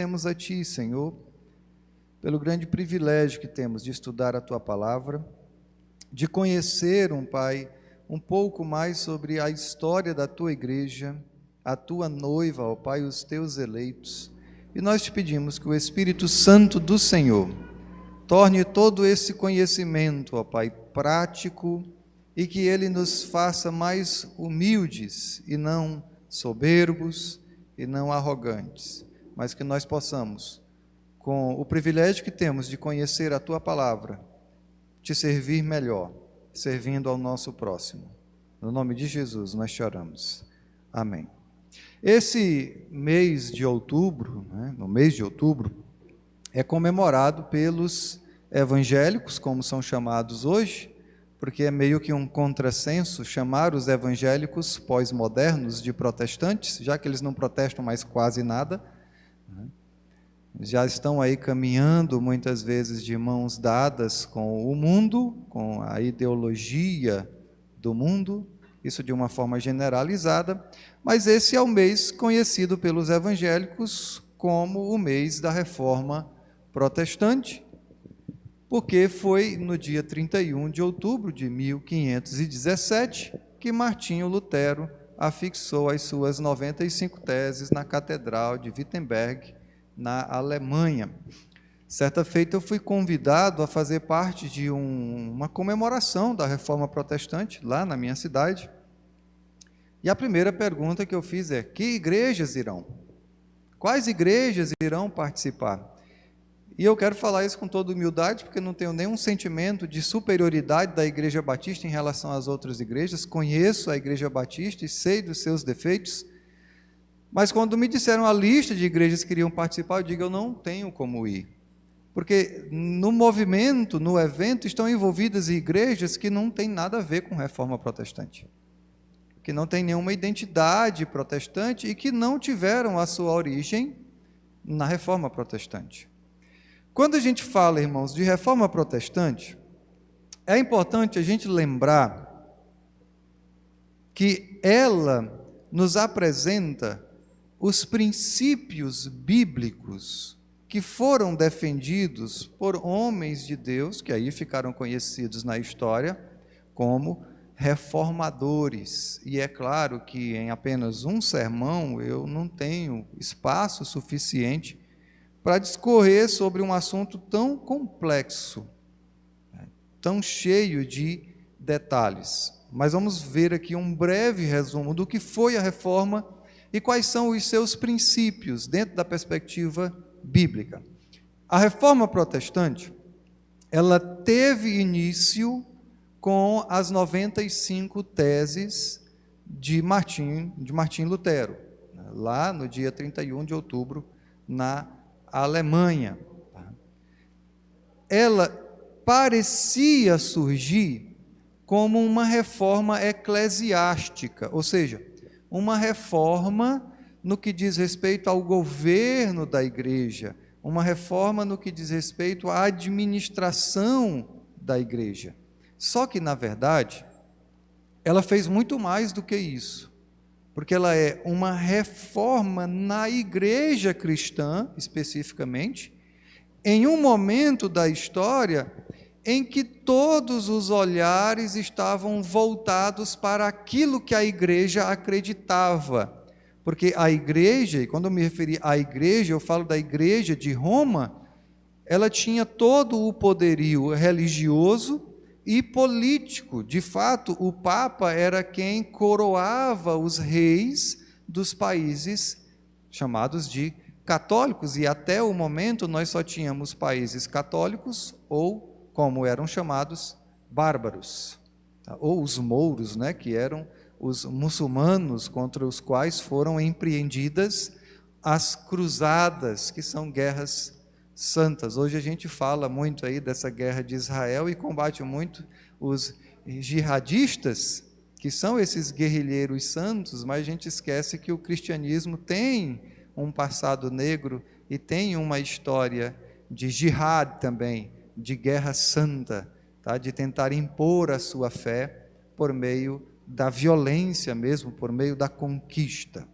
Agradecemos a Ti, Senhor, pelo grande privilégio que temos de estudar a Tua Palavra, de conhecer, Pai, um pouco mais sobre a história da Tua Igreja, a Tua noiva, ó Pai, os Teus eleitos. E nós te pedimos que o Espírito Santo do Senhor torne todo esse conhecimento, ó Pai, prático, e que ele nos faça mais humildes e não soberbos e não arrogantes, mas que nós possamos, com o privilégio que temos de conhecer a Tua Palavra, te servir melhor, servindo ao nosso próximo. No nome de Jesus nós te oramos. Amém. Esse mês de outubro, no mês de outubro, é comemorado pelos evangélicos, como são chamados hoje, porque é meio que um contrassenso chamar os evangélicos pós-modernos de protestantes, já que eles não protestam mais quase nada, já estão aí caminhando muitas vezes de mãos dadas com o mundo, com a ideologia do mundo, isso de uma forma generalizada, mas esse é o mês conhecido pelos evangélicos como o mês da Reforma Protestante, porque foi no dia 31 de outubro de 1517 que Martinho Lutero afixou as suas 95 teses na Catedral de Wittenberg, na Alemanha. Certa feita eu fui convidado a fazer parte de uma comemoração da Reforma Protestante, lá na minha cidade, e a primeira pergunta que eu fiz é: que igrejas irão? Quais igrejas irão participar? E eu quero falar isso com toda humildade, porque não tenho nenhum sentimento de superioridade da Igreja Batista em relação às outras igrejas, conheço a Igreja Batista e sei dos seus defeitos, mas quando me disseram a lista de igrejas que iriam participar, eu digo, eu não tenho como ir, porque no movimento, no evento, estão envolvidas igrejas que não têm nada a ver com Reforma Protestante, que não têm nenhuma identidade protestante e que não tiveram a sua origem na Reforma Protestante. Quando a gente fala, irmãos, de Reforma Protestante, é importante a gente lembrar que ela nos apresenta os princípios bíblicos que foram defendidos por homens de Deus, que aí ficaram conhecidos na história como reformadores. E é claro que em apenas um sermão eu não tenho espaço suficiente para discorrer sobre um assunto tão complexo, tão cheio de detalhes. Mas vamos ver aqui um breve resumo do que foi a reforma e quais são os seus princípios dentro da perspectiva bíblica. A Reforma Protestante, ela teve início com as 95 teses de Martim Lutero, lá no dia 31 de outubro, na Alemanha. Ela parecia surgir como uma reforma eclesiástica, ou seja, uma reforma no que diz respeito ao governo da igreja, uma reforma no que diz respeito à administração da igreja. Só que, na verdade, ela fez muito mais do que isso, porque ela é uma reforma na igreja cristã, especificamente, em um momento da história em que todos os olhares estavam voltados para aquilo que a igreja acreditava, porque a igreja, e quando eu me referi à igreja, eu falo da igreja de Roma, ela tinha todo o poderio religioso e político. De fato, o Papa era quem coroava os reis dos países chamados de católicos, e até o momento nós só tínhamos países católicos ou, como eram chamados, bárbaros, ou os mouros, que eram os muçulmanos contra os quais foram empreendidas as cruzadas, que são guerras santas. Hoje a gente fala muito aí dessa guerra de Israel e combate muito os jihadistas, que são esses guerrilheiros santos, mas a gente esquece que o cristianismo tem um passado negro e tem uma história de jihad também, de guerra santa, de tentar impor a sua fé por meio da violência mesmo, por meio da conquista.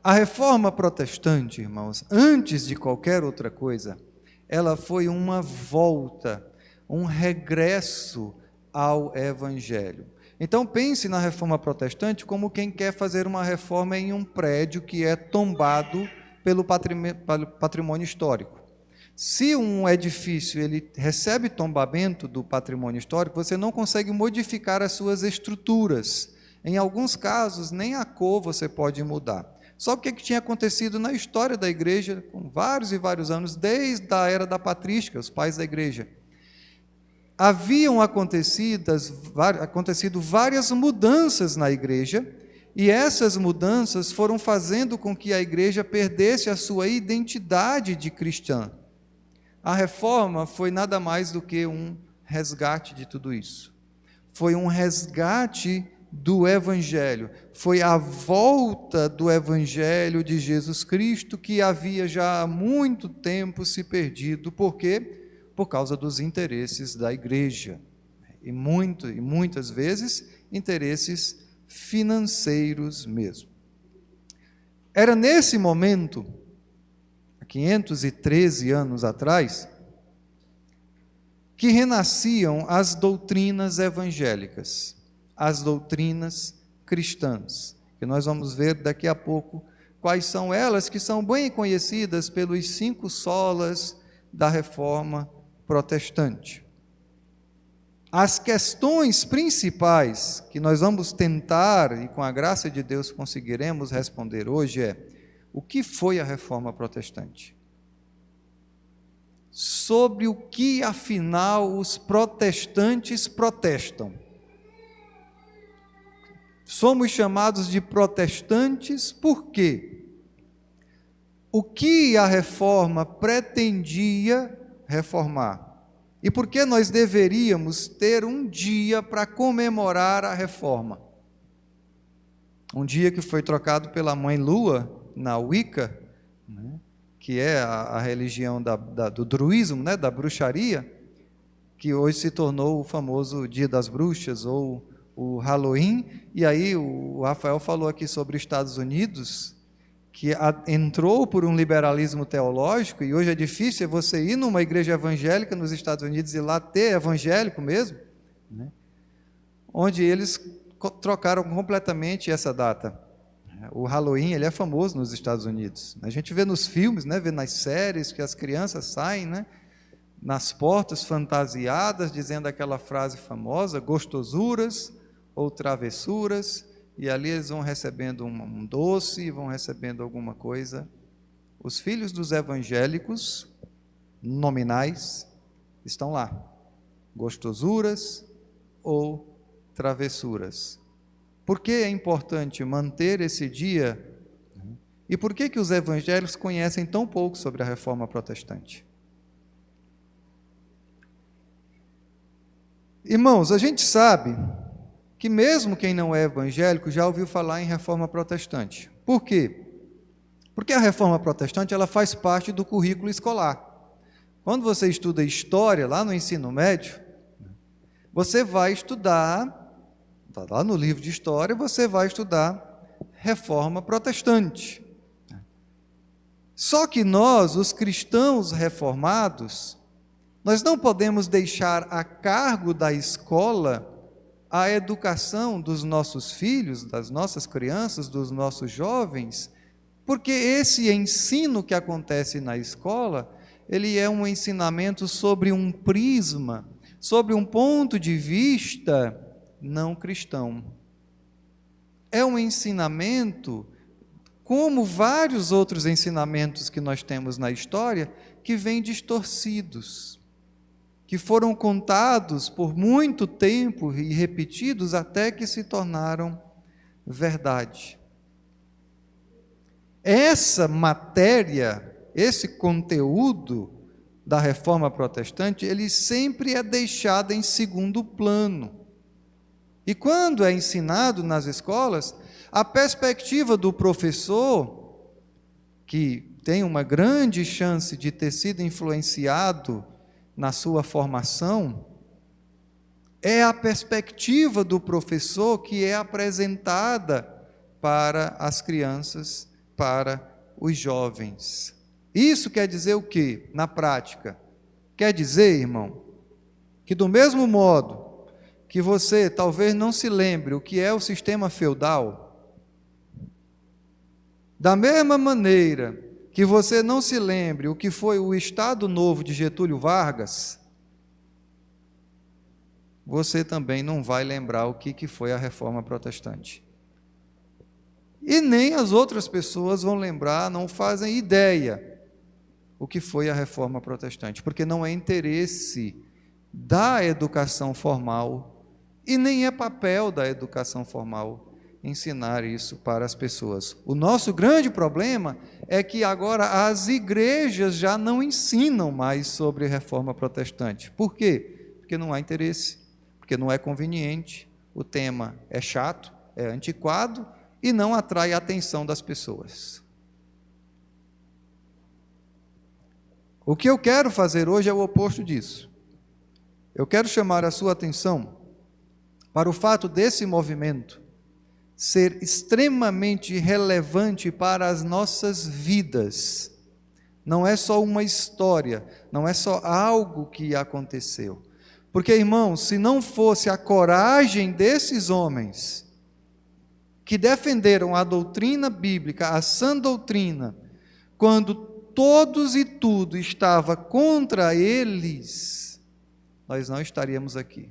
A reforma protestante, irmãos, antes de qualquer outra coisa, ela foi uma volta, um regresso ao Evangelho. Então pense na reforma protestante como quem quer fazer uma reforma em um prédio que é tombado pelo patrimônio histórico. Se um edifício ele recebe tombamento do patrimônio histórico, você não consegue modificar as suas estruturas. Em alguns casos, nem a cor você pode mudar. Só o que tinha acontecido na história da igreja, com vários e vários anos, desde a era da patrística, os pais da igreja. Haviam acontecido várias mudanças na igreja, e essas mudanças foram fazendo com que a igreja perdesse a sua identidade de cristã. A reforma foi nada mais do que um resgate de tudo isso. Foi um resgate do Evangelho, foi a volta do Evangelho de Jesus Cristo que havia já há muito tempo se perdido. Por quê? Por causa dos interesses da igreja, e muitas vezes interesses financeiros mesmo. Era nesse momento, há 513 anos atrás, que renasciam as doutrinas evangélicas, as doutrinas cristãs, que nós vamos ver daqui a pouco quais são elas, que são bem conhecidas pelos 5 solas da reforma protestante. As questões principais que nós vamos tentar, e com a graça de Deus conseguiremos responder hoje é: o que foi a reforma protestante? Sobre o que, afinal, os protestantes protestam? Somos chamados de protestantes por quê? O que a reforma pretendia reformar? E por que nós deveríamos ter um dia para comemorar a reforma? Um dia que foi trocado pela Mãe Lua, na Wicca, né, que é a religião do druismo, né, da bruxaria, que hoje se tornou o famoso Dia das Bruxas, ou o Halloween. E aí o Rafael falou aqui sobre os Estados Unidos, que entrou por um liberalismo teológico, e hoje é difícil você ir numa igreja evangélica nos Estados Unidos e lá ter evangélico mesmo, né? Onde eles trocaram completamente essa data. O Halloween ele é famoso nos Estados Unidos. A gente vê nos filmes, né, vê nas séries que as crianças saem, né, nas portas fantasiadas, dizendo aquela frase famosa, gostosuras ou travessuras, e ali eles vão recebendo um doce, vão recebendo alguma coisa. Os filhos dos evangélicos nominais estão lá, gostosuras ou travessuras. Por que é importante manter esse dia? E por que os evangélicos conhecem tão pouco sobre a reforma protestante? Irmãos, a gente sabe que mesmo quem não é evangélico já ouviu falar em reforma protestante. Por quê? Porque a reforma protestante ela faz parte do currículo escolar. Quando você estuda história lá no ensino médio, você vai estudar, lá no livro de história, você vai estudar reforma protestante. Só que nós, os cristãos reformados, nós não podemos deixar a cargo da escola a educação dos nossos filhos, das nossas crianças, dos nossos jovens, porque esse ensino que acontece na escola, ele é um ensinamento sobre um prisma, sobre um ponto de vista não cristão. É um ensinamento, como vários outros ensinamentos que nós temos na história, que vêm distorcidos, que foram contados por muito tempo e repetidos até que se tornaram verdade. Essa matéria, esse conteúdo da reforma protestante, ele sempre é deixado em segundo plano. E quando é ensinado nas escolas, a perspectiva do professor, que tem uma grande chance de ter sido influenciado na sua formação, é a perspectiva do professor que é apresentada para as crianças para os jovens. Isso quer dizer o quê? Na prática, quer dizer, irmão, que do mesmo modo que você talvez não se lembre o que é o sistema feudal, da mesma maneira que você não se lembre o que foi o Estado Novo de Getúlio Vargas, você também não vai lembrar o que foi a Reforma Protestante. E nem as outras pessoas vão lembrar, não fazem ideia o que foi a Reforma Protestante, porque não é interesse da educação formal e nem é papel da educação formal ensinar isso para as pessoas. O nosso grande problema é que agora as igrejas já não ensinam mais sobre a Reforma Protestante. Por quê? Porque não há interesse, porque não é conveniente, o tema é chato, é antiquado e não atrai a atenção das pessoas. O que eu quero fazer hoje é o oposto disso. Eu quero chamar a sua atenção para o fato desse movimento ser extremamente relevante para as nossas vidas. Não é só uma história, não é só algo que aconteceu. Porque, irmãos, se não fosse a coragem desses homens que defenderam a doutrina bíblica, a sã doutrina, quando todos e tudo estava contra eles, nós não estaríamos aqui.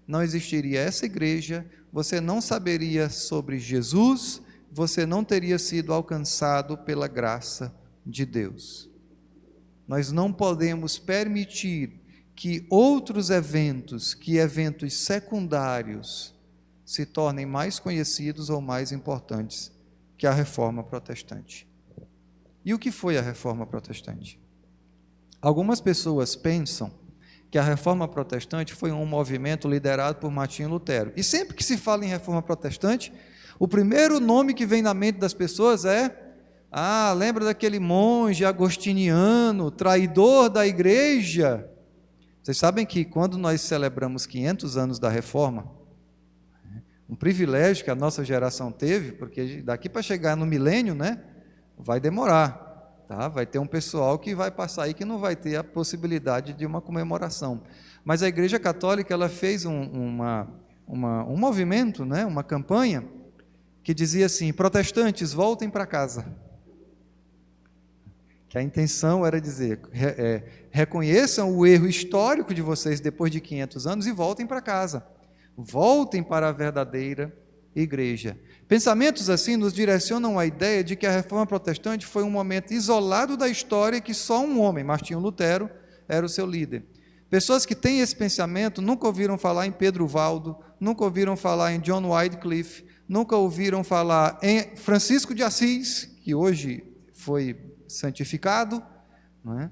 Não existiria essa igreja, você não saberia sobre Jesus, você não teria sido alcançado pela graça de Deus. Nós não podemos permitir que outros eventos, que eventos secundários, se tornem mais conhecidos ou mais importantes que a Reforma Protestante. E o que foi a Reforma Protestante? Algumas pessoas pensam que a Reforma Protestante foi um movimento liderado por Martinho Lutero. E sempre que se fala em Reforma Protestante, o primeiro nome que vem na mente das pessoas é: lembra daquele monge agostiniano, traidor da igreja? Vocês sabem que quando nós celebramos 500 anos da Reforma, um privilégio que a nossa geração teve, porque daqui para chegar no milênio, né, vai demorar, tá? Vai ter um pessoal que vai passar aí que não vai ter a possibilidade de uma comemoração. Mas a Igreja Católica, ela fez um movimento, né, uma campanha, que dizia assim: protestantes, voltem para casa. Que a intenção era dizer, reconheçam o erro histórico de vocês depois de 500 anos e voltem para casa. Voltem para a verdadeira igreja. Pensamentos assim nos direcionam à ideia de que a Reforma Protestante foi um momento isolado da história e que só um homem, Martinho Lutero, era o seu líder. Pessoas que têm esse pensamento nunca ouviram falar em Pedro Valdo, nunca ouviram falar em John Wycliffe, nunca ouviram falar em Francisco de Assis, que hoje foi santificado, não é?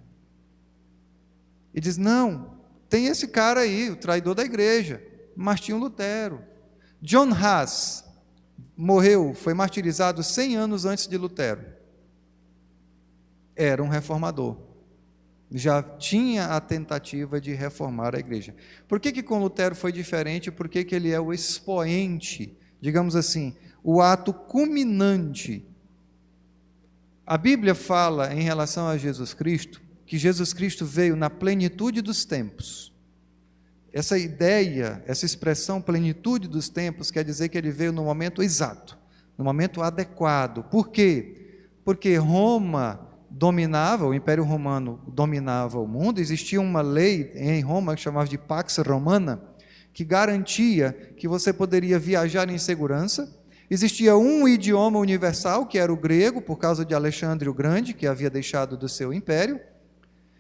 E diz: não, tem esse cara aí, o traidor da igreja, Martinho Lutero. John Huss morreu, foi martirizado 100 anos antes de Lutero. Era um reformador. Já tinha a tentativa de reformar a igreja. Por que com Lutero foi diferente? Porque ele é o expoente, digamos assim, o ato culminante. A Bíblia fala em relação a Jesus Cristo, que Jesus Cristo veio na plenitude dos tempos. Essa ideia, essa expressão plenitude dos tempos, quer dizer que ele veio no momento exato, no momento adequado. Por quê? Porque Roma dominava, o Império Romano dominava o mundo, existia uma lei em Roma que chamava de Pax Romana, que garantia que você poderia viajar em segurança. Existia um idioma universal, que era o grego, por causa de Alexandre o Grande, que havia deixado do seu império.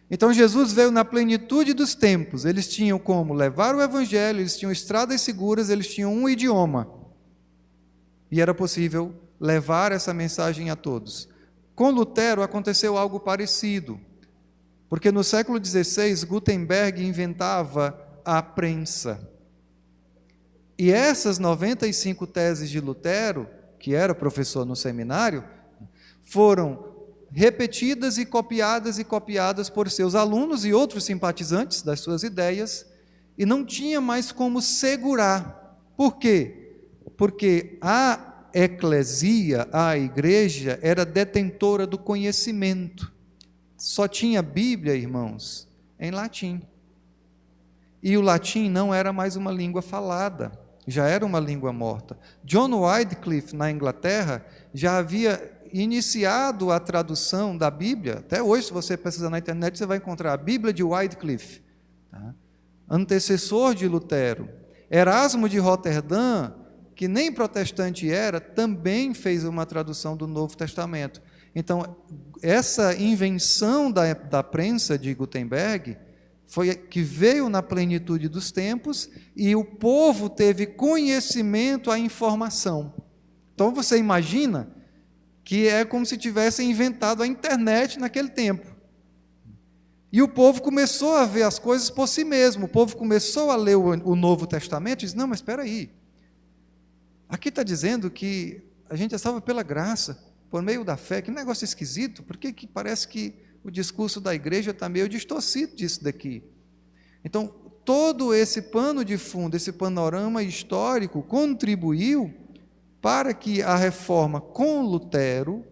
Então Jesus veio na plenitude dos tempos. Eles tinham como levar o evangelho, eles tinham estradas seguras, eles tinham um idioma. E era possível levar essa mensagem a todos. Com Lutero aconteceu algo parecido, porque no século XVI Gutenberg inventava a prensa. E essas 95 teses de Lutero, que era professor no seminário, foram repetidas e copiadas por seus alunos e outros simpatizantes das suas ideias, e não tinha mais como segurar. Por quê? Porque eclesia, a igreja, era detentora do conhecimento. Só tinha Bíblia, irmãos, em latim. E o latim não era mais uma língua falada, já era uma língua morta. John Wycliffe, na Inglaterra, já havia iniciado a tradução da Bíblia. Até hoje, se você pesquisar na internet, você vai encontrar a Bíblia de Wycliffe, tá? Antecessor de Lutero. Erasmo de Roterdã, que nem protestante era, também fez uma tradução do Novo Testamento. Então, essa invenção da prensa de Gutenberg foi que veio na plenitude dos tempos e o povo teve conhecimento à informação. Então, você imagina que é como se tivessem inventado a internet naquele tempo. E o povo começou a ver as coisas por si mesmo. O povo começou a ler o Novo Testamento e disse, não, mas espera aí. Aqui está dizendo que a gente é salvo pela graça, por meio da fé. Que negócio esquisito, porque que parece que o discurso da igreja está meio distorcido disso daqui. Então, todo esse pano de fundo, esse panorama histórico, contribuiu para que a reforma com Lutero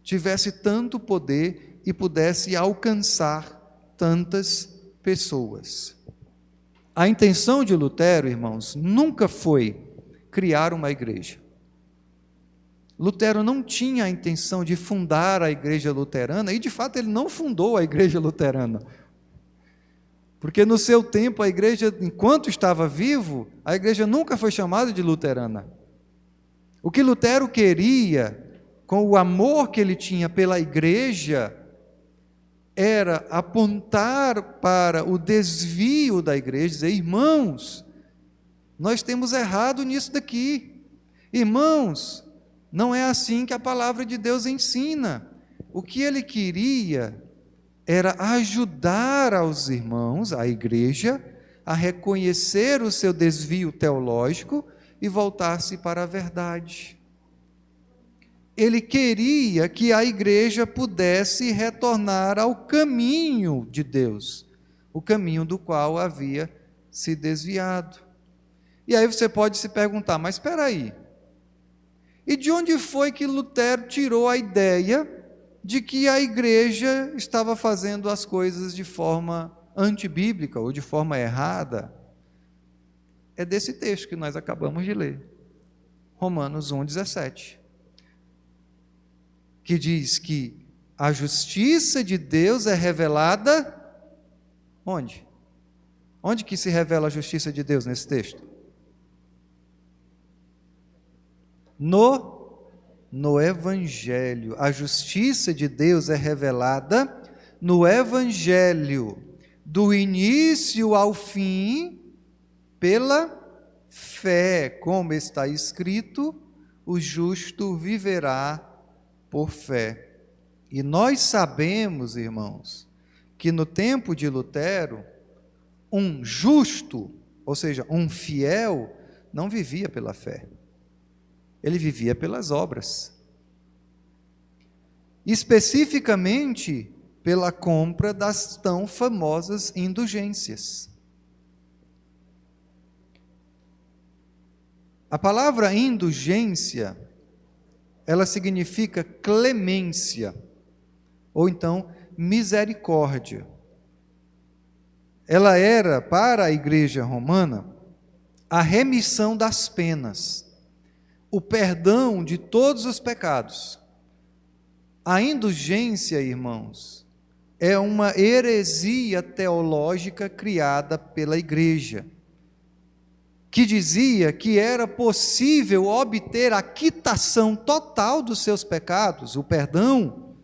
tivesse tanto poder e pudesse alcançar tantas pessoas. A intenção de Lutero, irmãos, nunca foi criar uma igreja. Lutero não tinha a intenção de fundar a igreja luterana, e de fato ele não fundou a igreja luterana. Porque no seu tempo, a igreja, enquanto estava vivo, a igreja nunca foi chamada de luterana. O que Lutero queria, com o amor que ele tinha pela igreja, era apontar para o desvio da igreja, dizer, irmãos, nós temos errado nisso daqui. Irmãos, não é assim que a palavra de Deus ensina. O que ele queria era ajudar aos irmãos, a igreja, a reconhecer o seu desvio teológico e voltar-se para a verdade. Ele queria que a igreja pudesse retornar ao caminho de Deus, o caminho do qual havia se desviado. E aí você pode se perguntar, mas espera aí, e de onde foi que Lutero tirou a ideia de que a igreja estava fazendo as coisas de forma antibíblica ou de forma errada? É desse texto que nós acabamos de ler, Romanos 1,17, que diz que a justiça de Deus é revelada onde? Onde que se revela a justiça de Deus nesse texto? No Evangelho. A justiça de Deus é revelada no Evangelho, do início ao fim, pela fé, como está escrito, o justo viverá por fé. E nós sabemos, irmãos, que no tempo de Lutero, um justo, ou seja, um fiel, não vivia pela fé. Ele vivia pelas obras. Especificamente pela compra das tão famosas indulgências. A palavra indulgência, ela significa clemência, ou então misericórdia. Ela era, para a igreja romana, a remissão das penas, o perdão de todos os pecados. A indulgência, irmãos, é uma heresia teológica criada pela igreja, que dizia que era possível obter a quitação total dos seus pecados, o perdão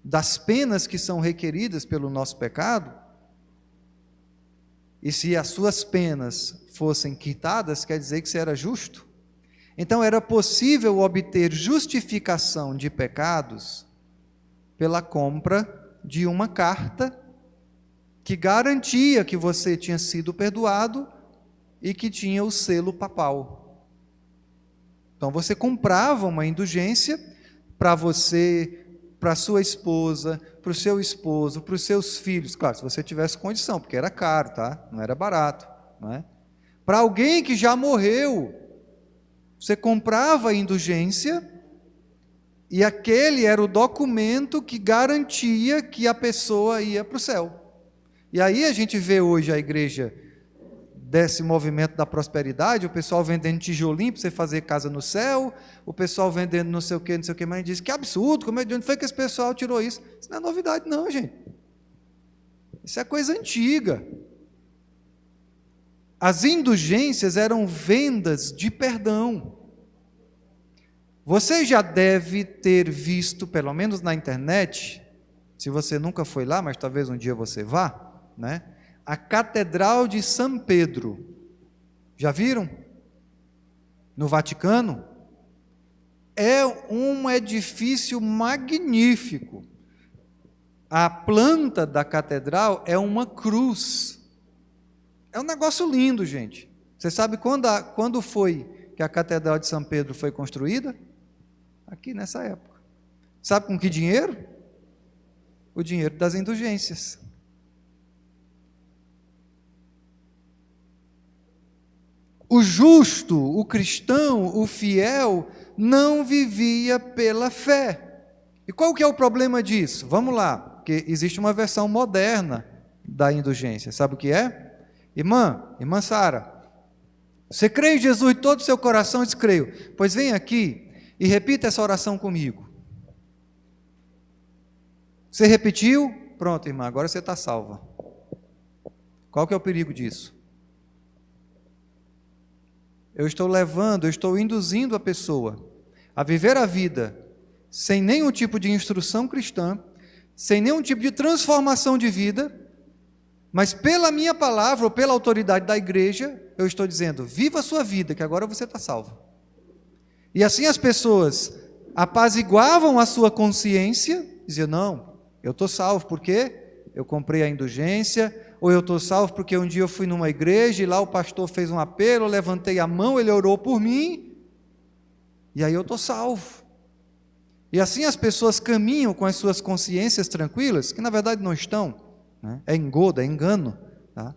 das penas que são requeridas pelo nosso pecado, e se as suas penas fossem quitadas, quer dizer que você era justo. Então era possível obter justificação de pecados pela compra de uma carta que garantia que você tinha sido perdoado e que tinha o selo papal. Então você comprava uma indulgência para você, para sua esposa, para o seu esposo, para os seus filhos, claro, se você tivesse condição, porque era caro, tá? Não era barato, não é? Para alguém que já morreu. Você comprava a indulgência e aquele era o documento que garantia que a pessoa ia para o céu. E aí a gente vê hoje a igreja desse movimento da prosperidade, o pessoal vendendo tijolinho para você fazer casa no céu, o pessoal vendendo não sei o que, mas a gente diz, que absurdo, de onde foi que esse pessoal tirou isso? Isso não é novidade não, gente. Isso é coisa antiga. As indulgências eram vendas de perdão. Você já deve ter visto, pelo menos na internet, se você nunca foi lá, mas talvez um dia você vá, né? A Catedral de São Pedro. Já viram? No Vaticano? É um edifício magnífico. A planta da catedral é uma cruz. É um negócio lindo, gente. Você sabe quando foi que a Catedral de São Pedro foi construída? Aqui nessa época. Sabe com que dinheiro? O dinheiro das indulgências. O justo, o cristão, o fiel, não vivia pela fé. E qual que é o problema disso? Vamos lá, porque existe uma versão moderna da indulgência. Sabe o que é? Irmã Sara, você crê em Jesus de todo o seu coração? Eu disse, creio. Pois vem aqui e repita essa oração comigo. Você repetiu? Pronto, irmã, agora você está salva. Qual que é o perigo disso? Eu estou induzindo a pessoa a viver a vida sem nenhum tipo de instrução cristã, sem nenhum tipo de transformação de vida, mas pela minha palavra ou pela autoridade da igreja, eu estou dizendo, viva a sua vida, que agora você está salvo. E assim as pessoas apaziguavam a sua consciência, diziam, não, eu estou salvo, por quê? Eu comprei a indulgência, ou eu estou salvo porque um dia eu fui numa igreja e lá o pastor fez um apelo, eu levantei a mão, ele orou por mim, e aí eu estou salvo. E assim as pessoas caminham com as suas consciências tranquilas, que na verdade não estão, né? É engodo, é engano, tá?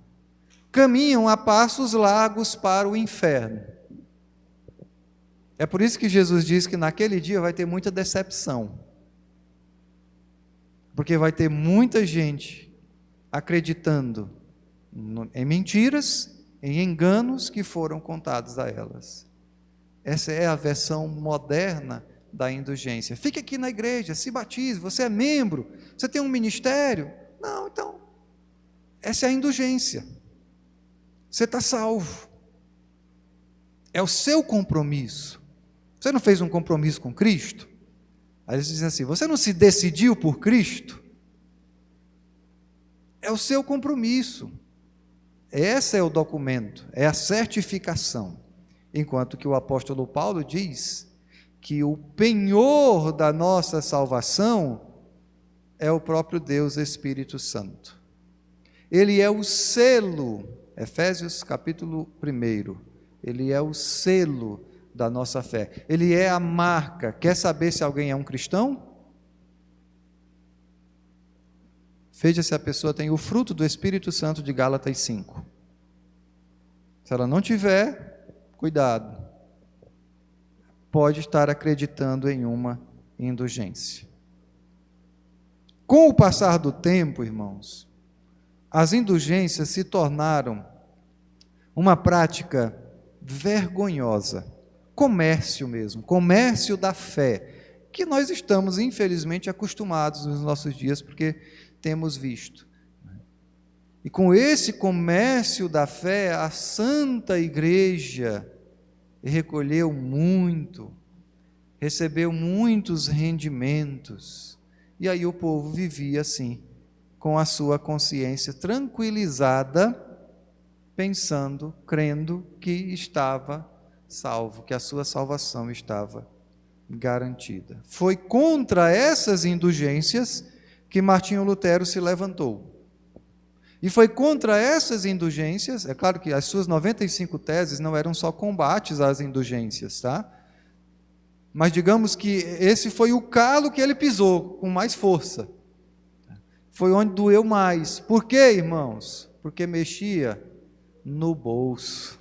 Caminham a passos largos para o inferno. É por isso que Jesus diz que naquele dia vai ter muita decepção, porque vai ter muita gente acreditando em mentiras, em enganos que foram contados a elas. Essa é a versão moderna da indulgência. Fique aqui na igreja, se batize, você é membro, você tem um ministério. Não, então, essa é a indulgência. Você está salvo. É o seu compromisso. Você não fez um compromisso com Cristo? Aí eles dizem assim, você não se decidiu por Cristo? É o seu compromisso. Esse é o documento, é a certificação. Enquanto que o apóstolo Paulo diz que o penhor da nossa salvação é o próprio Deus Espírito Santo. Ele é o selo, Efésios capítulo 1, ele é o selo da nossa fé. Ele é a marca. Quer saber se alguém é um cristão? Veja se a pessoa tem o fruto do Espírito Santo de Gálatas 5. Se ela não tiver, cuidado. Pode estar acreditando em uma indulgência. Com o passar do tempo, irmãos, as indulgências se tornaram uma prática vergonhosa. Comércio mesmo, comércio da fé, que nós estamos, infelizmente, acostumados nos nossos dias, porque temos visto. E com esse comércio da fé, a Santa Igreja recolheu muito, recebeu muitos rendimentos, e aí o povo vivia assim, com a sua consciência tranquilizada, pensando, crendo que estava salvo, que a sua salvação estava garantida. Foi contra essas indulgências que Martinho Lutero se levantou. E foi contra essas indulgências, é claro que as suas 95 teses não eram só combates às indulgências, tá? Mas digamos que esse foi o calo que ele pisou com mais força. Foi onde doeu mais. Por quê, irmãos? Porque mexia no bolso.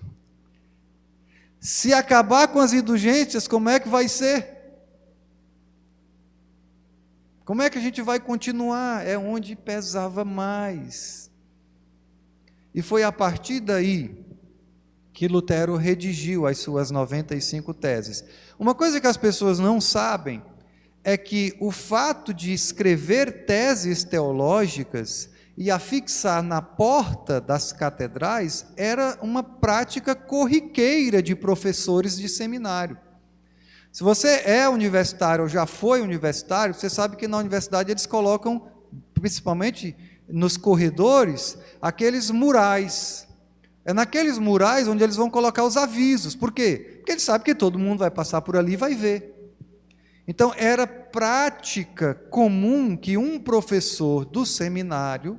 Se acabar com as indulgências, como é que vai ser? Como é que a gente vai continuar? É onde pesava mais. E foi a partir daí que Lutero redigiu as suas 95 teses. Uma coisa que as pessoas não sabem é que o fato de escrever teses teológicas e afixar na porta das catedrais era uma prática corriqueira de professores de seminário. Se você é universitário ou já foi universitário, você sabe que na universidade eles colocam, principalmente nos corredores, aqueles murais. É naqueles murais onde eles vão colocar os avisos. Por quê? Porque eles sabem que todo mundo vai passar por ali e vai ver. Então, era prática comum que um professor do seminário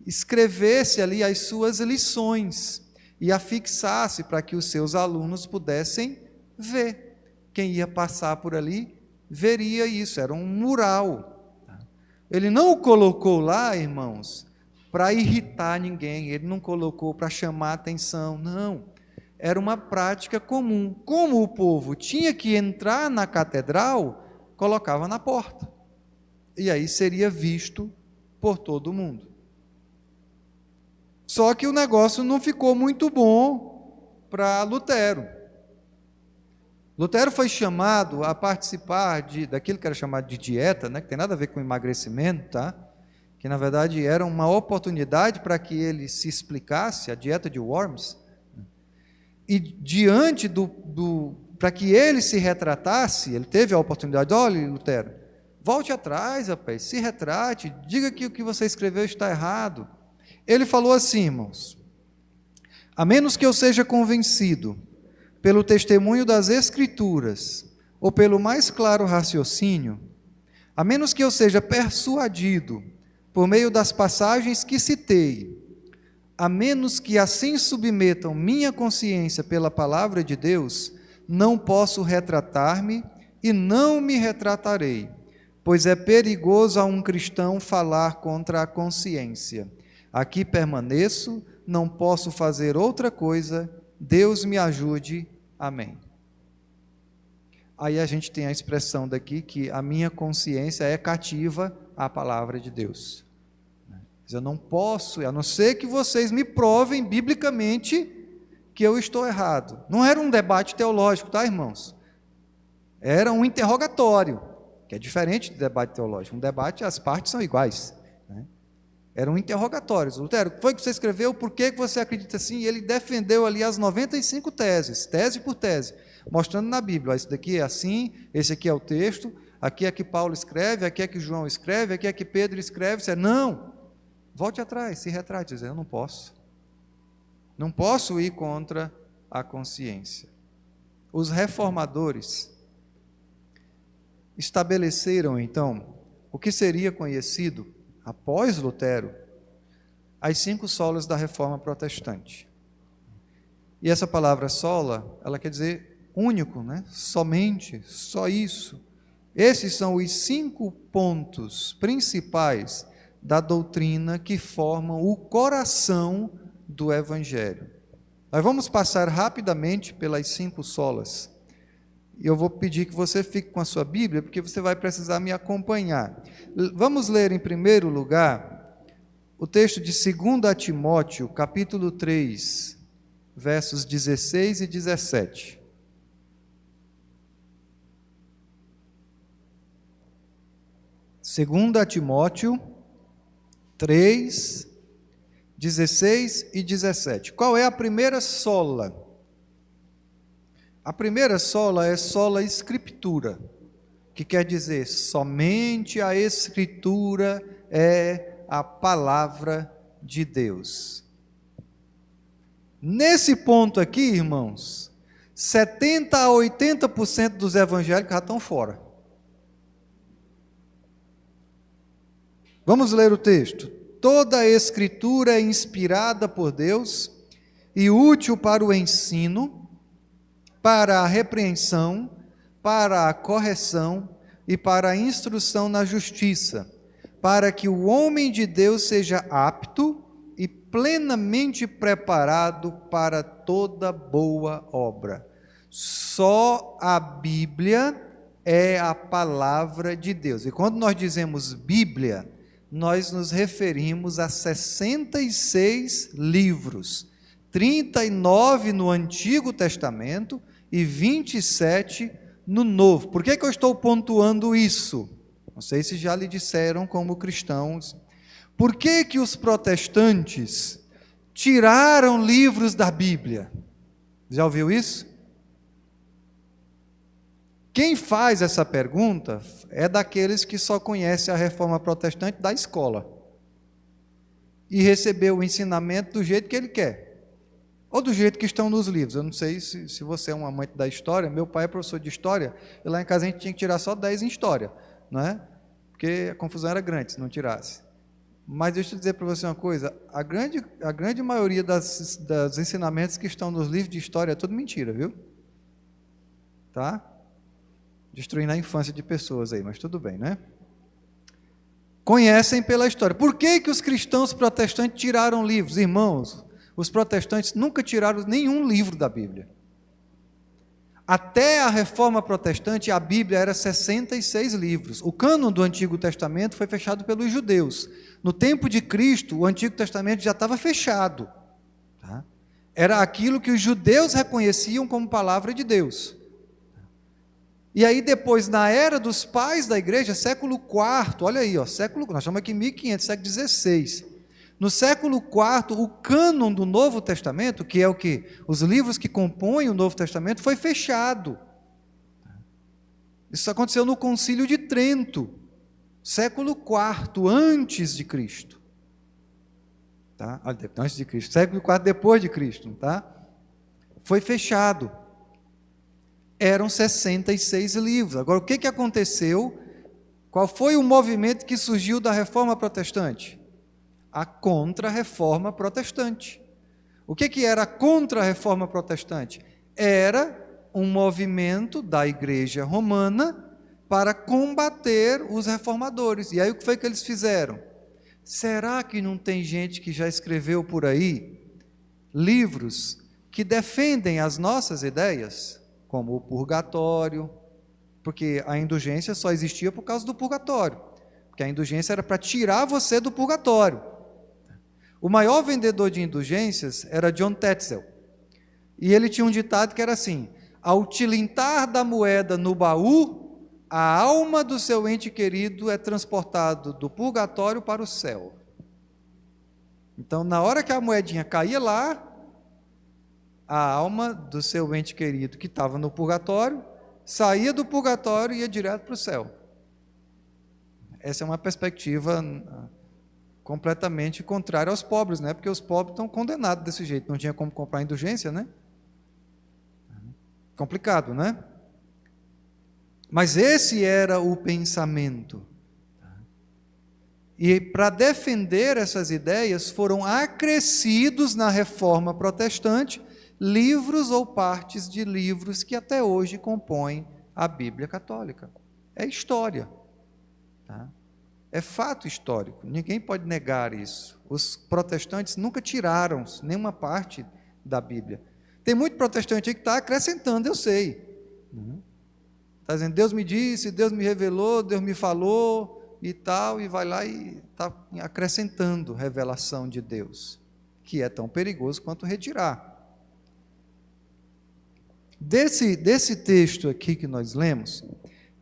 escrevesse ali as suas lições e afixasse para que os seus alunos pudessem ver. Quem ia passar por ali veria isso, era um mural. Ele não o colocou lá, irmãos, para irritar ninguém, ele não colocou para chamar atenção, não. Era uma prática comum. Como o povo tinha que entrar na catedral, colocava na porta. E aí seria visto por todo mundo. Só que o negócio não ficou muito bom para Lutero. Lutero foi chamado a participar daquilo que era chamado de dieta, né, que tem nada a ver com emagrecimento, tá? Que na verdade era uma oportunidade para que ele se explicasse, a dieta de Worms, e diante para que ele se retratasse, ele teve a oportunidade, olha, Lutero, volte atrás, rapaz, se retrate, diga que o que você escreveu está errado. Ele falou assim, irmãos, a menos que eu seja convencido pelo testemunho das Escrituras, ou pelo mais claro raciocínio, a menos que eu seja persuadido por meio das passagens que citei, a menos que assim submetam minha consciência pela palavra de Deus, não posso retratar-me e não me retratarei, pois é perigoso a um cristão falar contra a consciência. Aqui permaneço, não posso fazer outra coisa, Deus me ajude. Amém. Aí a gente tem a expressão daqui que a minha consciência é cativa à palavra de Deus. Eu não posso, a não ser que vocês me provem biblicamente que eu estou errado. Não era um debate teológico, tá, irmãos? Era um interrogatório, que é diferente do debate teológico. Um debate, as partes são iguais, né? Eram interrogatórios. Lutero, foi que você escreveu, por que você acredita assim? E ele defendeu ali as 95 teses, tese por tese, mostrando na Bíblia, esse daqui é assim, esse aqui é o texto, aqui é que Paulo escreve, aqui é que João escreve, aqui é que Pedro escreve. Você, não, volte atrás, se retrate, dizer, eu não posso. Não posso ir contra a consciência. Os reformadores estabeleceram, então, o que seria conhecido após Lutero, as 5 solas da Reforma Protestante. E essa palavra sola, ela quer dizer único, né? Somente, só isso. Esses são os 5 pontos principais da doutrina que formam o coração do Evangelho. Nós vamos passar rapidamente pelas 5 solas. E eu vou pedir que você fique com a sua Bíblia, porque você vai precisar me acompanhar. Vamos ler em primeiro lugar o texto de 2 Timóteo, capítulo 3, versos 16 e 17. Segunda Timóteo 3, 16 e 17. Qual é a primeira sola? A primeira sola é sola Escritura, que quer dizer somente a Escritura é a palavra de Deus. Nesse ponto aqui, irmãos, 70 a 80% dos evangélicos já estão fora. Vamos ler o texto. Toda a Escritura é inspirada por Deus e útil para o ensino, para a repreensão, para a correção e para a instrução na justiça, para que o homem de Deus seja apto e plenamente preparado para toda boa obra. Só a Bíblia é a palavra de Deus. E quando nós dizemos Bíblia, nós nos referimos a 66 livros, 39 no Antigo Testamento e 27 no Novo. Por que eu estou pontuando isso? Não sei se já lhe disseram como cristãos. Por que os protestantes tiraram livros da Bíblia? Já ouviu isso? Quem faz essa pergunta é daqueles que só conhecem a reforma protestante da escola e recebeu o ensinamento do jeito que ele quer, ou do jeito que estão nos livros. Eu não sei se você é um amante da história. Meu pai é professor de história, e lá em casa a gente tinha que tirar só 10 em história, não é? Porque a confusão era grande se não tirasse. Mas deixa eu dizer para você uma coisa, a grande maioria dos ensinamentos que estão nos livros de história é tudo mentira, viu? Tá? Destruindo a infância de pessoas aí, mas tudo bem, né? Conhecem pela história. Por que os cristãos protestantes tiraram livros? Irmãos, os protestantes nunca tiraram nenhum livro da Bíblia. Até a reforma protestante, a Bíblia era 66 livros. O cânon do Antigo Testamento foi fechado pelos judeus. No tempo de Cristo, o Antigo Testamento já estava fechado. Tá? Era aquilo que os judeus reconheciam como palavra de Deus. E aí depois, na era dos pais da igreja, século IV, olha aí, nós estamos aqui em 1500, século XVI. No século IV, o cânon do Novo Testamento, que é o que? Os livros que compõem o Novo Testamento, foi fechado. Isso aconteceu no Concílio de Trento, século IV, antes de Cristo. Tá? Antes de Cristo, século IV depois de Cristo, tá? Foi fechado. Eram 66 livros. Agora, o que aconteceu? Qual foi o movimento que surgiu da Reforma Protestante? A Contra-Reforma Protestante. O que era a Contra-Reforma Protestante? Era um movimento da Igreja Romana para combater os reformadores. E aí o que foi que eles fizeram? Será que não tem gente que já escreveu por aí livros que defendem as nossas ideias? Como o purgatório, porque a indulgência só existia por causa do purgatório, porque a indulgência era para tirar você do purgatório. O maior vendedor de indulgências era John Tetzel, e ele tinha um ditado que era assim: ao tilintar da moeda no baú, a alma do seu ente querido é transportado do purgatório para o céu. Então, na hora que a moedinha caía lá, a alma do seu ente querido que estava no purgatório, saía do purgatório e ia direto para o céu. Essa é uma perspectiva completamente contrária aos pobres, né? Porque os pobres estão condenados desse jeito, não tinha como comprar indulgência, né? Complicado, né? Mas esse era o pensamento. E para defender essas ideias, foram acrescidos na Reforma Protestante livros ou partes de livros que até hoje compõem a Bíblia Católica. É história. Tá? É fato histórico, ninguém pode negar isso. Os protestantes nunca tiraram nenhuma parte da Bíblia. Tem muito protestante aí que está acrescentando, eu sei. Está dizendo, Deus me disse, Deus me revelou, Deus me falou e tal, e vai lá e está acrescentando revelação de Deus, que é tão perigoso quanto retirar. Desse texto aqui que nós lemos,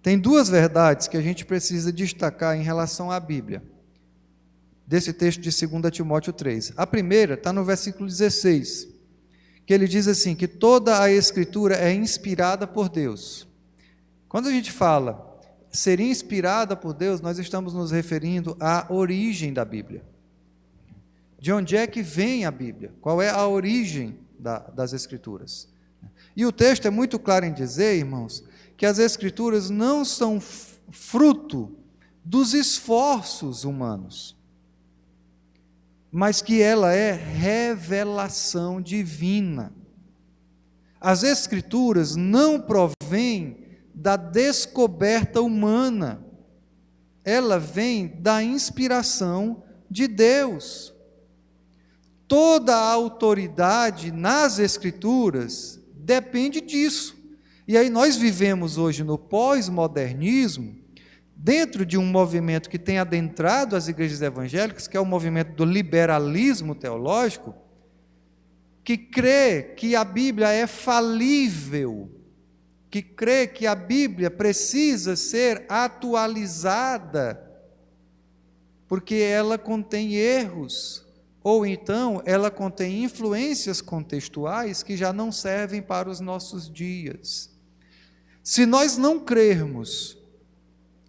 tem duas verdades que a gente precisa destacar em relação à Bíblia, desse texto de 2 Timóteo 3. A primeira está no versículo 16, que ele diz assim, que toda a Escritura é inspirada por Deus. Quando a gente fala ser inspirada por Deus, nós estamos nos referindo à origem da Bíblia. De onde é que vem a Bíblia? Qual é a origem das Escrituras? E o texto é muito claro em dizer, irmãos, que as Escrituras não são fruto dos esforços humanos, mas que ela é revelação divina. As Escrituras não provêm da descoberta humana, ela vem da inspiração de Deus. Toda a autoridade nas Escrituras depende disso. E aí nós vivemos hoje no pós-modernismo, dentro de um movimento que tem adentrado as igrejas evangélicas, que é o movimento do liberalismo teológico, que crê que a Bíblia é falível, que crê que a Bíblia precisa ser atualizada, porque ela contém erros, ou então ela contém influências contextuais que já não servem para os nossos dias. Se nós não crermos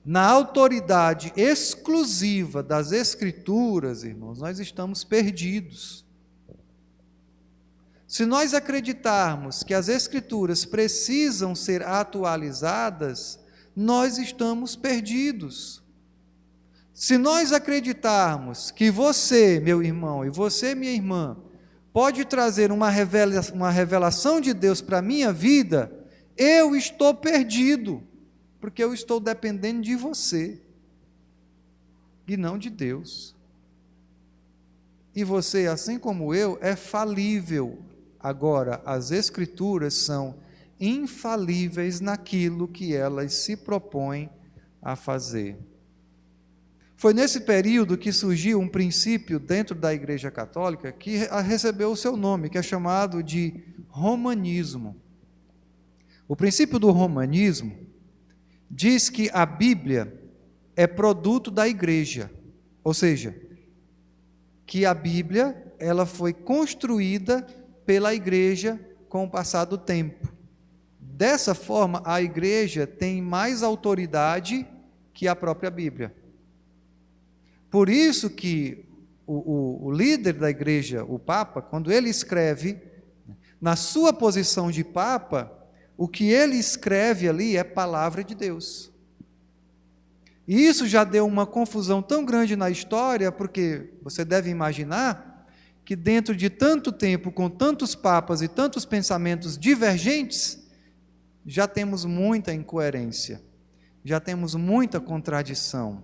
na autoridade exclusiva das Escrituras, irmãos, nós estamos perdidos. Se nós acreditarmos que as Escrituras precisam ser atualizadas, nós estamos perdidos. Se nós acreditarmos que você, meu irmão, e você, minha irmã, pode trazer uma revelação de Deus para a minha vida, eu estou perdido, porque eu estou dependendo de você, e não de Deus. E você, assim como eu, é falível. Agora, as Escrituras são infalíveis naquilo que elas se propõem a fazer. Foi nesse período que surgiu um princípio dentro da Igreja Católica que recebeu o seu nome, que é chamado de romanismo. O princípio do romanismo diz que a Bíblia é produto da Igreja, ou seja, que a Bíblia ela foi construída pela Igreja com o passar do tempo. Dessa forma, a Igreja tem mais autoridade que a própria Bíblia. Por isso que o líder da Igreja, o Papa, quando ele escreve, na sua posição de Papa, o que ele escreve ali é palavra de Deus. E isso já deu uma confusão tão grande na história, porque você deve imaginar que dentro de tanto tempo, com tantos papas e tantos pensamentos divergentes, já temos muita incoerência, já temos muita contradição.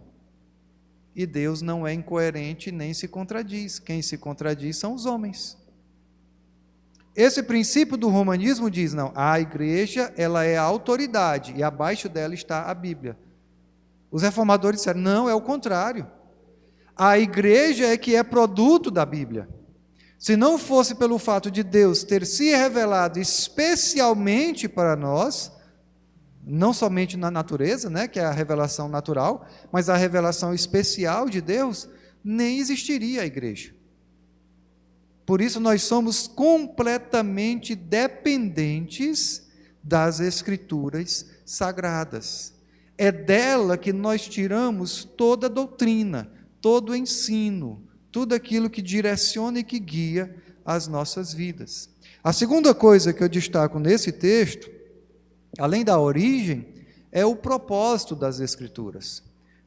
E Deus não é incoerente nem se contradiz. Quem se contradiz são os homens. Esse princípio do romanismo diz, não, a igreja ela é a autoridade e abaixo dela está a Bíblia. Os reformadores disseram, não, é o contrário. A igreja é que é produto da Bíblia. Se não fosse pelo fato de Deus ter se revelado especialmente para nós, não somente na natureza, né, que é a revelação natural, mas a revelação especial de Deus, nem existiria a igreja. Por isso nós somos completamente dependentes das Escrituras sagradas. É dela que nós tiramos toda a doutrina, todo o ensino, tudo aquilo que direciona e que guia as nossas vidas. A segunda coisa que eu destaco nesse texto, além da origem, é o propósito das Escrituras.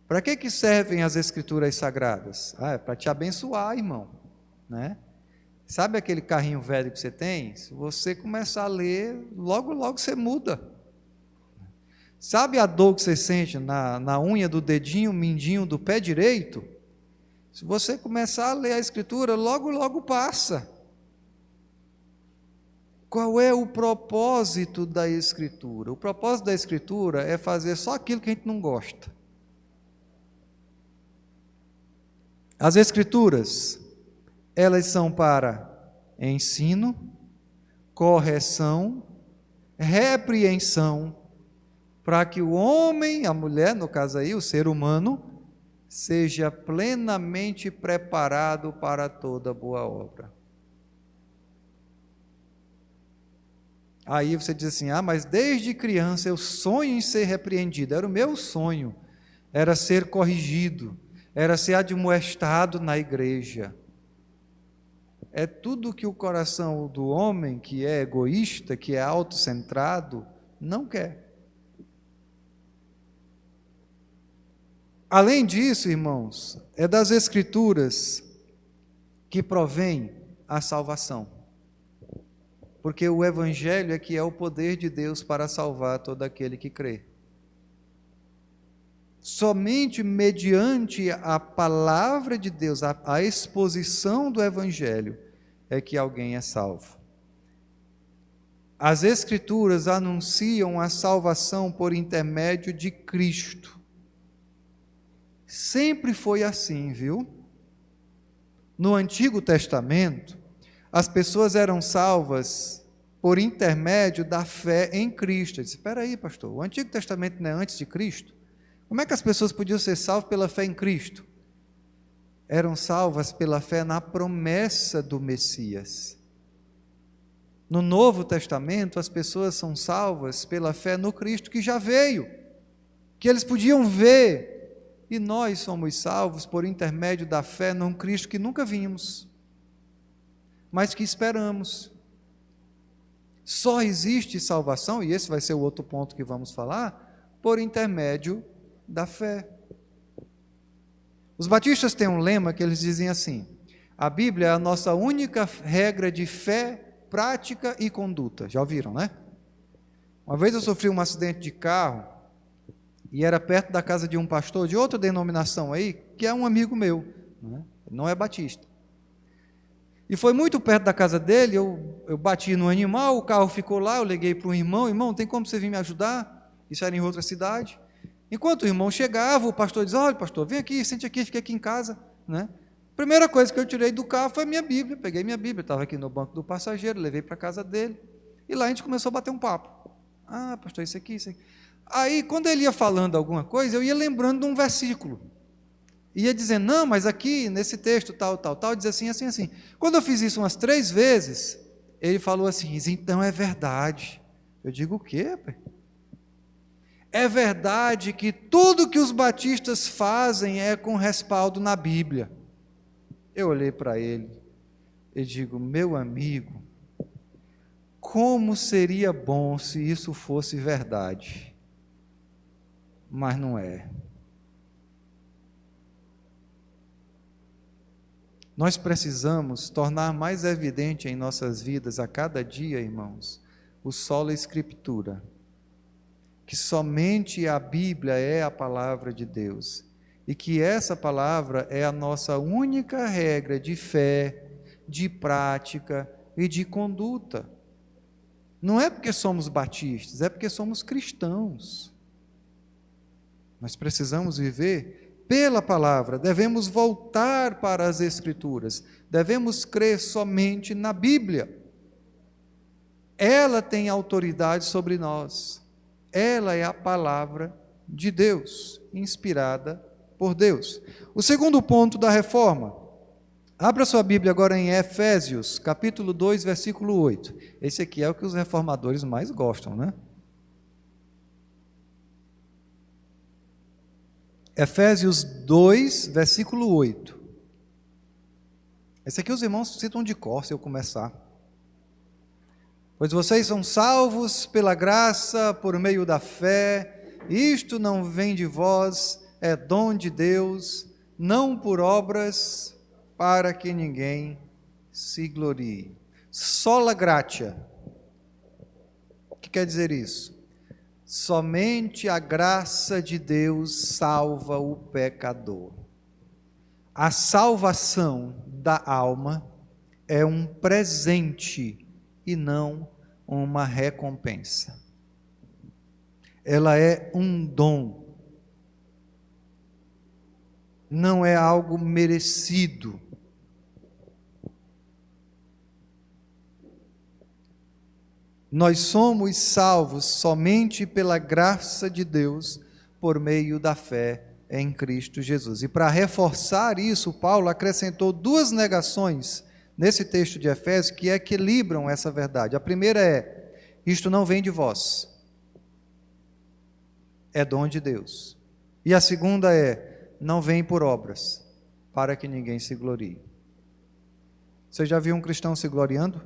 Para que servem as Escrituras sagradas? É para te abençoar, irmão, né? Sabe aquele carrinho velho que você tem? Se você começar a ler, logo, logo você muda. Sabe a dor que você sente na unha do dedinho mindinho do pé direito? Se você começar a ler a Escritura, logo, logo passa. Qual é o propósito da Escritura? O propósito da Escritura é fazer só aquilo que a gente não gosta. As Escrituras, elas são para ensino, correção, repreensão, para que o homem, a mulher, no caso aí, o ser humano, seja plenamente preparado para toda boa obra. Aí você diz assim, mas desde criança eu sonho em ser repreendido. Era o meu sonho, era ser corrigido, era ser admoestado na igreja. É tudo que o coração do homem, que é egoísta, que é autocentrado, não quer. Além disso, irmãos, é das Escrituras que provém a salvação. Porque o Evangelho é que é o poder de Deus para salvar todo aquele que crê. Somente mediante a palavra de Deus, a exposição do Evangelho, é que alguém é salvo. as Escrituras anunciam a salvação por intermédio de Cristo. Sempre foi assim, viu? No Antigo Testamento, as pessoas eram salvas por intermédio da fé em Cristo. Eu disse, espera aí, pastor, o Antigo Testamento não é antes de Cristo? Como é que as pessoas podiam ser salvas pela fé em Cristo? Eram salvas pela fé na promessa do Messias. No Novo Testamento, as pessoas são salvas pela fé no Cristo que já veio, que eles podiam ver, e nós somos salvos por intermédio da fé num Cristo que nunca vimos, mas que esperamos. Só existe salvação, e esse vai ser o outro ponto que vamos falar, por intermédio da fé. Os batistas têm um lema que eles dizem assim: a Bíblia é a nossa única regra de fé, prática e conduta. Já ouviram, né? Uma vez eu sofri um acidente de carro e era perto da casa de um pastor de outra denominação aí, que é um amigo meu, né? Não é batista. E foi muito perto da casa dele, eu bati no animal, o carro ficou lá, eu liguei para o irmão, tem como você vir me ajudar? Isso era em outra cidade. Enquanto o irmão chegava, o pastor dizia, olha pastor, vem aqui, sente aqui, fica aqui em casa, né? Primeira coisa que eu tirei do carro foi a minha Bíblia, peguei minha Bíblia, estava aqui no banco do passageiro, levei para a casa dele, e lá a gente começou a bater um papo. Ah, pastor, isso aqui. Aí, quando ele ia falando alguma coisa, eu ia lembrando de um versículo, ia dizendo, não, mas aqui, nesse texto, tal, dizia assim. Quando eu fiz isso umas 3 vezes, ele falou assim, então é verdade. Eu digo, o quê, pai? É verdade que tudo que os batistas fazem é com respaldo na Bíblia. Eu olhei para ele e digo, meu amigo, como seria bom se isso fosse verdade, mas não é. Nós precisamos tornar mais evidente em nossas vidas a cada dia, irmãos, o sola escritura, que somente a Bíblia é a palavra de Deus, e que essa palavra é a nossa única regra de fé, de prática e de conduta. Não é porque somos batistas, é porque somos cristãos. Nós precisamos viver pela palavra, devemos voltar para as Escrituras, devemos crer somente na Bíblia. Ela tem autoridade sobre nós, ela é a palavra de Deus, inspirada por Deus. O segundo ponto da reforma, abra sua Bíblia agora em Efésios, capítulo 2, versículo 8. Esse aqui é o que os reformadores mais gostam, né? Efésios 2, versículo 8. Esse aqui os irmãos citam de cor, se eu começar. Pois vocês são salvos pela graça, por meio da fé, isto não vem de vós, é dom de Deus, não por obras, para que ninguém se glorie. Sola gratia. O que quer dizer isso? Somente a graça de Deus salva o pecador. A salvação da alma é um presente e não uma recompensa. Ela é um dom. Não é algo merecido. Nós somos salvos somente pela graça de Deus, por meio da fé em Cristo Jesus. E para reforçar isso, Paulo acrescentou 2 negações nesse texto de Efésios que equilibram essa verdade. A primeira é, isto não vem de vós, é dom de Deus. E a segunda é, não vem por obras, para que ninguém se glorie. Você já viu um cristão se gloriando?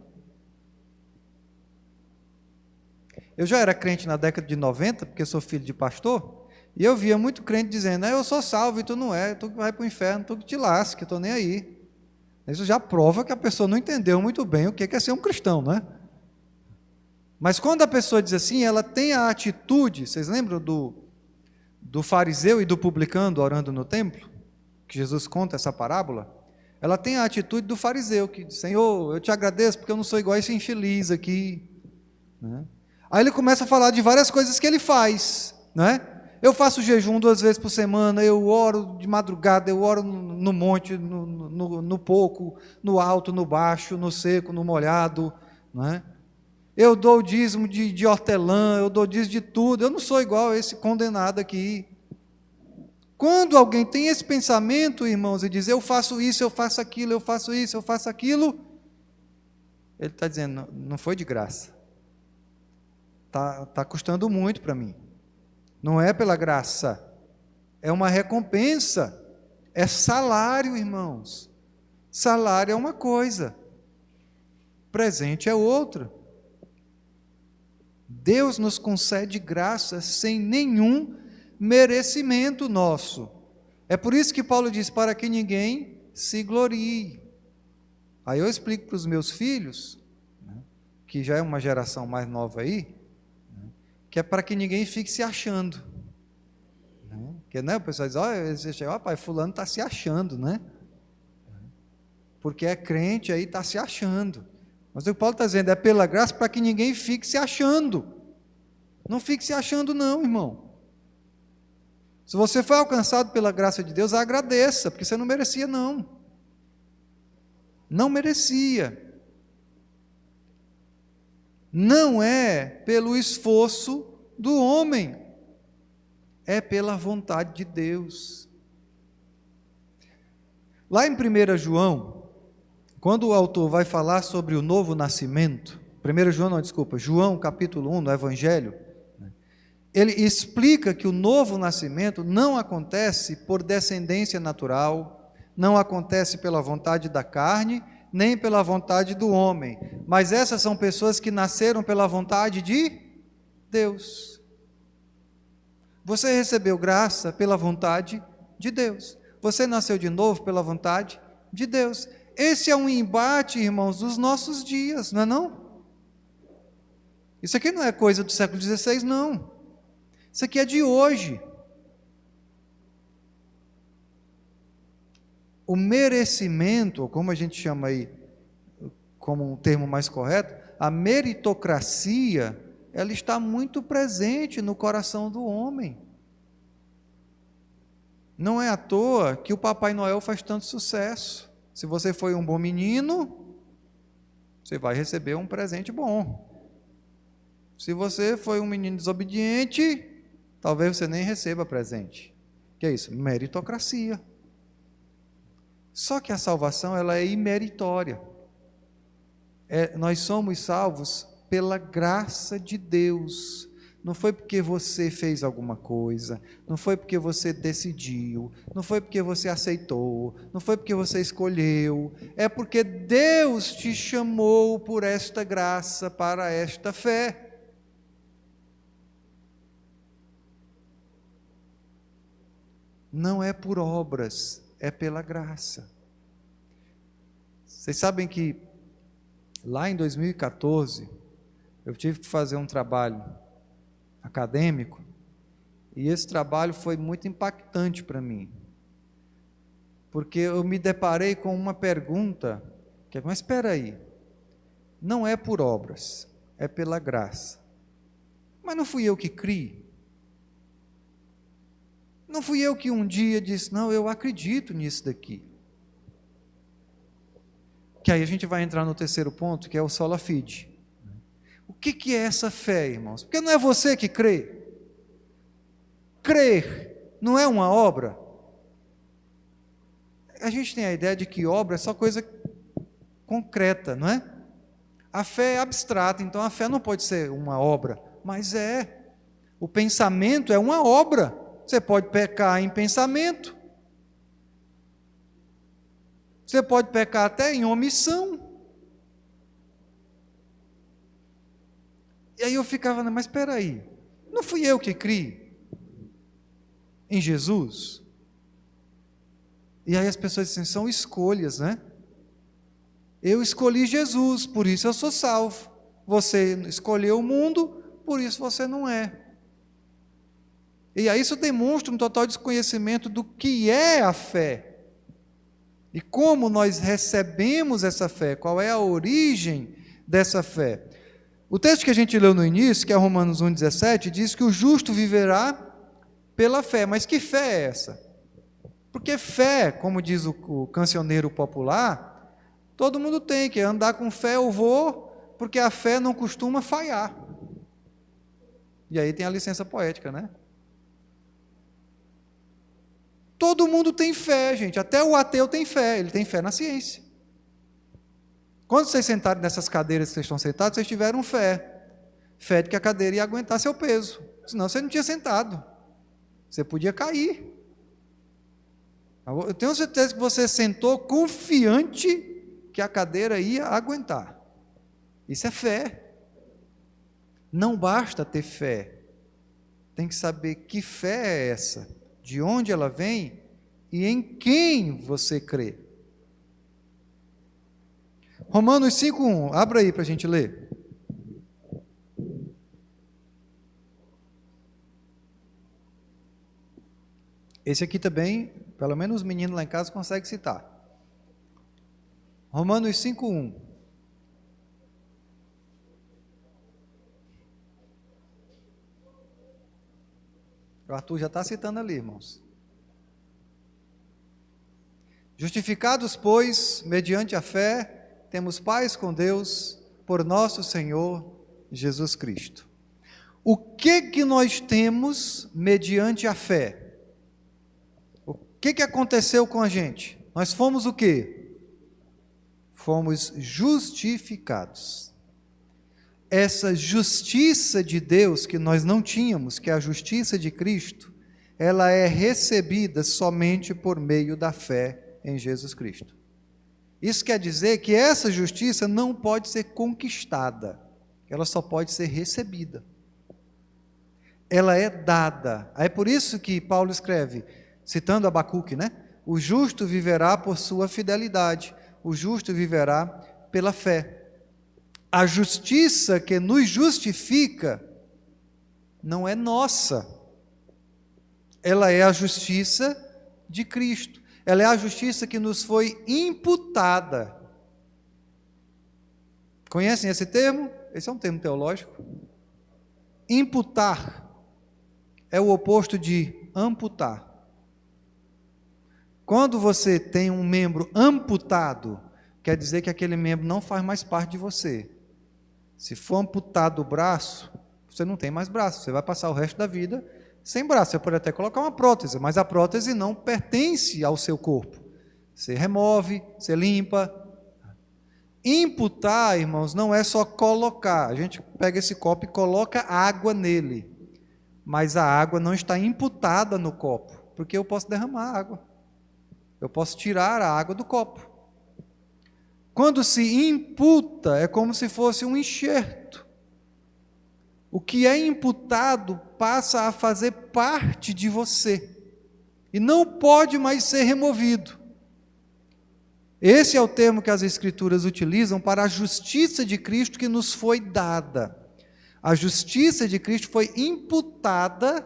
Eu já era crente na década de 90, porque sou filho de pastor, e eu via muito crente dizendo, eu sou salvo e tu não é, tu que vai para o inferno, tu que te lasque, eu estou nem aí. Isso já prova que a pessoa não entendeu muito bem o que é ser um cristão, não é? Mas quando a pessoa diz assim, ela tem a atitude, vocês lembram do fariseu e do publicano orando no templo? Que Jesus conta essa parábola? Ela tem a atitude do fariseu, que diz, Senhor, eu te agradeço porque eu não sou igual a esse infeliz aqui, né? Aí ele começa a falar de várias coisas que ele faz, né? Eu faço jejum 2 vezes por semana, eu oro de madrugada, eu oro no monte, no pouco, no alto, no baixo, no seco, no molhado, né? Eu dou o dízimo de hortelã, eu dou dízimo de tudo, eu não sou igual a esse condenado aqui. Quando alguém tem esse pensamento, irmãos, e diz, eu faço isso, eu faço aquilo, eu faço isso, eu faço aquilo, ele está dizendo, não foi de graça. Tá custando muito para mim. Não é pela graça, é uma recompensa, é salário, irmãos. Salário é uma coisa, presente é outra. Deus nos concede graça sem nenhum merecimento nosso. É por isso que Paulo diz, para que ninguém se glorie. Aí eu explico para os meus filhos, né, que já é uma geração mais nova aí, né, que é para que ninguém fique se achando. Né? Porque, né, o pessoal diz, ó, pai, fulano está se achando, né? Porque é crente aí, está se achando. Mas o que Paulo está dizendo é pela graça para que ninguém fique se achando. Não fique se achando não, irmão. Se você foi alcançado pela graça de Deus, agradeça, porque você não merecia não. Não merecia. Não é pelo esforço do homem, é pela vontade de Deus. Lá em 1 João, quando o autor vai falar sobre o novo nascimento, João capítulo 1 no Evangelho, ele explica que o novo nascimento não acontece por descendência natural, não acontece pela vontade da carne, nem pela vontade do homem, mas essas são pessoas que nasceram pela vontade de Deus. Você recebeu graça pela vontade de Deus. Você nasceu de novo pela vontade de Deus. Esse é um embate, irmãos, dos nossos dias, não é não? Isso aqui não é coisa do século XVI, não. Isso aqui é de hoje. O merecimento, ou como a gente chama aí, como um termo mais correto, a meritocracia, ela está muito presente no coração do homem. Não é à toa que o Papai Noel faz tanto sucesso. Se você foi um bom menino, você vai receber um presente bom. Se você foi um menino desobediente, talvez você nem receba presente. Que é isso? Meritocracia. Só que a salvação, ela é imeritória. Nós somos salvos pela graça de Deus. Não foi porque você fez alguma coisa, não foi porque você decidiu, não foi porque você aceitou, não foi porque você escolheu, é porque Deus te chamou por esta graça, para esta fé. Não é por obras, é pela graça. Vocês sabem que lá em 2014, eu tive que fazer um trabalho acadêmico, e esse trabalho foi muito impactante para mim, porque eu me deparei com uma pergunta, mas espera aí, não é por obras, é pela graça, mas não fui eu que criei? Não fui eu que um dia disse, não, eu acredito nisso daqui? Que aí a gente vai entrar no terceiro ponto, que é o sola fide. O que é essa fé, irmãos? Porque não é você que crê. Crer não é uma obra. A gente tem a ideia de que obra é só coisa concreta, não é? A fé é abstrata, então a fé não pode ser uma obra, mas é. O pensamento é uma obra. Você pode pecar em pensamento. Você pode pecar até em omissão. E aí eu ficava, mas espera aí, não fui eu que criei em Jesus? E aí as pessoas dizem, são escolhas, né? Eu escolhi Jesus, por isso eu sou salvo. Você escolheu o mundo, por isso você não é. E aí isso demonstra um total desconhecimento do que é a fé. E como nós recebemos essa fé, qual é a origem dessa fé. O texto que a gente leu no início, que é Romanos 1,17, diz que o justo viverá pela fé. Mas que fé é essa? Porque fé, como diz o cancioneiro popular, todo mundo tem, que andar com fé eu vou, porque a fé não costuma falhar. E aí tem a licença poética, né? Todo mundo tem fé, gente. Até o ateu tem fé, ele tem fé na ciência. Quando vocês sentarem nessas cadeiras que vocês estão sentados, vocês tiveram fé. Fé de que a cadeira ia aguentar seu peso. Senão você não tinha sentado. Você podia cair. Eu tenho certeza que você sentou confiante que a cadeira ia aguentar. Isso é fé. Não basta ter fé. Tem que saber que fé é essa, de onde ela vem e em quem você crê. Romanos 5,1, abra aí para a gente ler. Esse aqui também, pelo menos os meninos lá em casa conseguem citar. Romanos 5,1. O Arthur já está citando ali, irmãos. Justificados, pois, mediante a fé, temos paz com Deus, por nosso Senhor Jesus Cristo. O que nós temos mediante a fé? O que aconteceu com a gente? Nós fomos o quê? Fomos justificados. Essa justiça de Deus que nós não tínhamos, que é a justiça de Cristo, ela é recebida somente por meio da fé em Jesus Cristo. Isso quer dizer que essa justiça não pode ser conquistada, ela só pode ser recebida. Ela é dada. É por isso que Paulo escreve, citando Abacuque, né? O justo viverá por sua fidelidade, o justo viverá pela fé. A justiça que nos justifica não é nossa, ela é a justiça de Cristo, ela é a justiça que nos foi imputada. Conhecem esse termo? Esse é um termo teológico. Imputar é o oposto de amputar. Quando você tem um membro amputado, quer dizer que aquele membro não faz mais parte de você. Se for amputado o braço, você não tem mais braço, você vai passar o resto da vida sem braço. Você pode até colocar uma prótese, mas a prótese não pertence ao seu corpo. Você remove, você limpa. Imputar, irmãos, não é só colocar. A gente pega esse copo e coloca água nele, mas a água não está imputada no copo, porque eu posso derramar água. Eu posso tirar a água do copo. Quando se imputa, é como se fosse um enxerto. O que é imputado passa a fazer parte de você e não pode mais ser removido. Esse é o termo que as Escrituras utilizam para a justiça de Cristo que nos foi dada. A justiça de Cristo foi imputada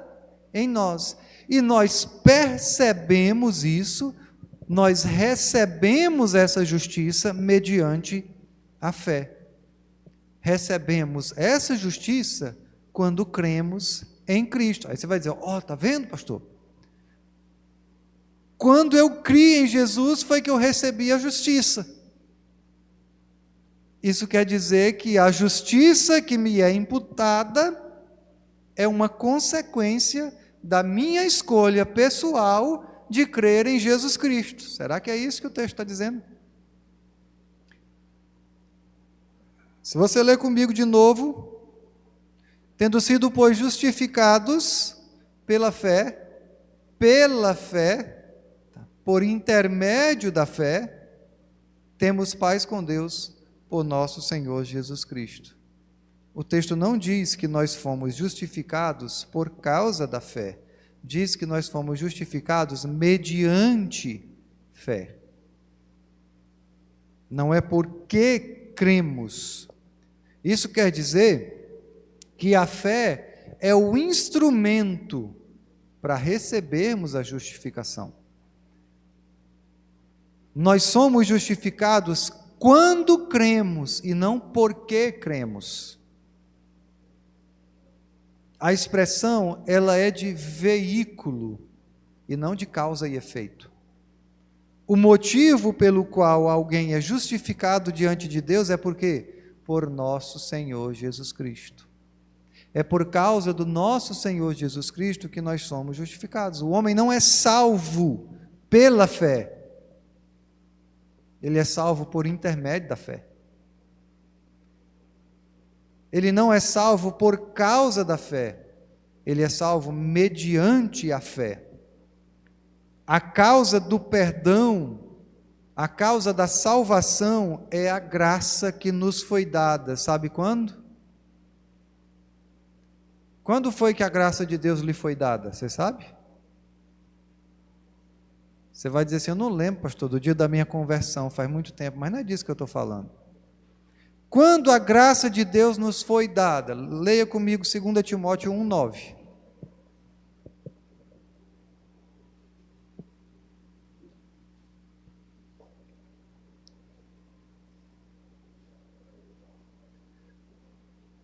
em nós e nós percebemos isso. Nós recebemos essa justiça mediante a fé. Recebemos essa justiça quando cremos em Cristo. Aí você vai dizer, está vendo, pastor? Quando eu criei em Jesus foi que eu recebi a justiça. Isso quer dizer que a justiça que me é imputada é uma consequência da minha escolha pessoal de crer em Jesus Cristo. Será que é isso que o texto está dizendo? Se você ler comigo de novo, tendo sido, pois, justificados pela fé, por intermédio da fé, temos paz com Deus por nosso Senhor Jesus Cristo. O texto não diz que nós fomos justificados por causa da fé, diz que nós fomos justificados mediante fé. Não é porque cremos. Isso quer dizer que a fé é o instrumento para recebermos a justificação. Nós somos justificados quando cremos e não porque cremos. A expressão, ela é de veículo e não de causa e efeito. O motivo pelo qual alguém é justificado diante de Deus é por quê? Por nosso Senhor Jesus Cristo. É por causa do nosso Senhor Jesus Cristo que nós somos justificados. O homem não é salvo pela fé. Ele é salvo por intermédio da fé. Ele não é salvo por causa da fé. Ele é salvo mediante a fé. A causa do perdão, a causa da salvação é a graça que nos foi dada. Sabe quando? Quando foi que a graça de Deus lhe foi dada? Você sabe? Você vai dizer assim, eu não lembro, pastor, do dia da minha conversão, faz muito tempo, mas não é disso que eu estou falando. Quando a graça de Deus nos foi dada, leia comigo 2 Timóteo 1,9.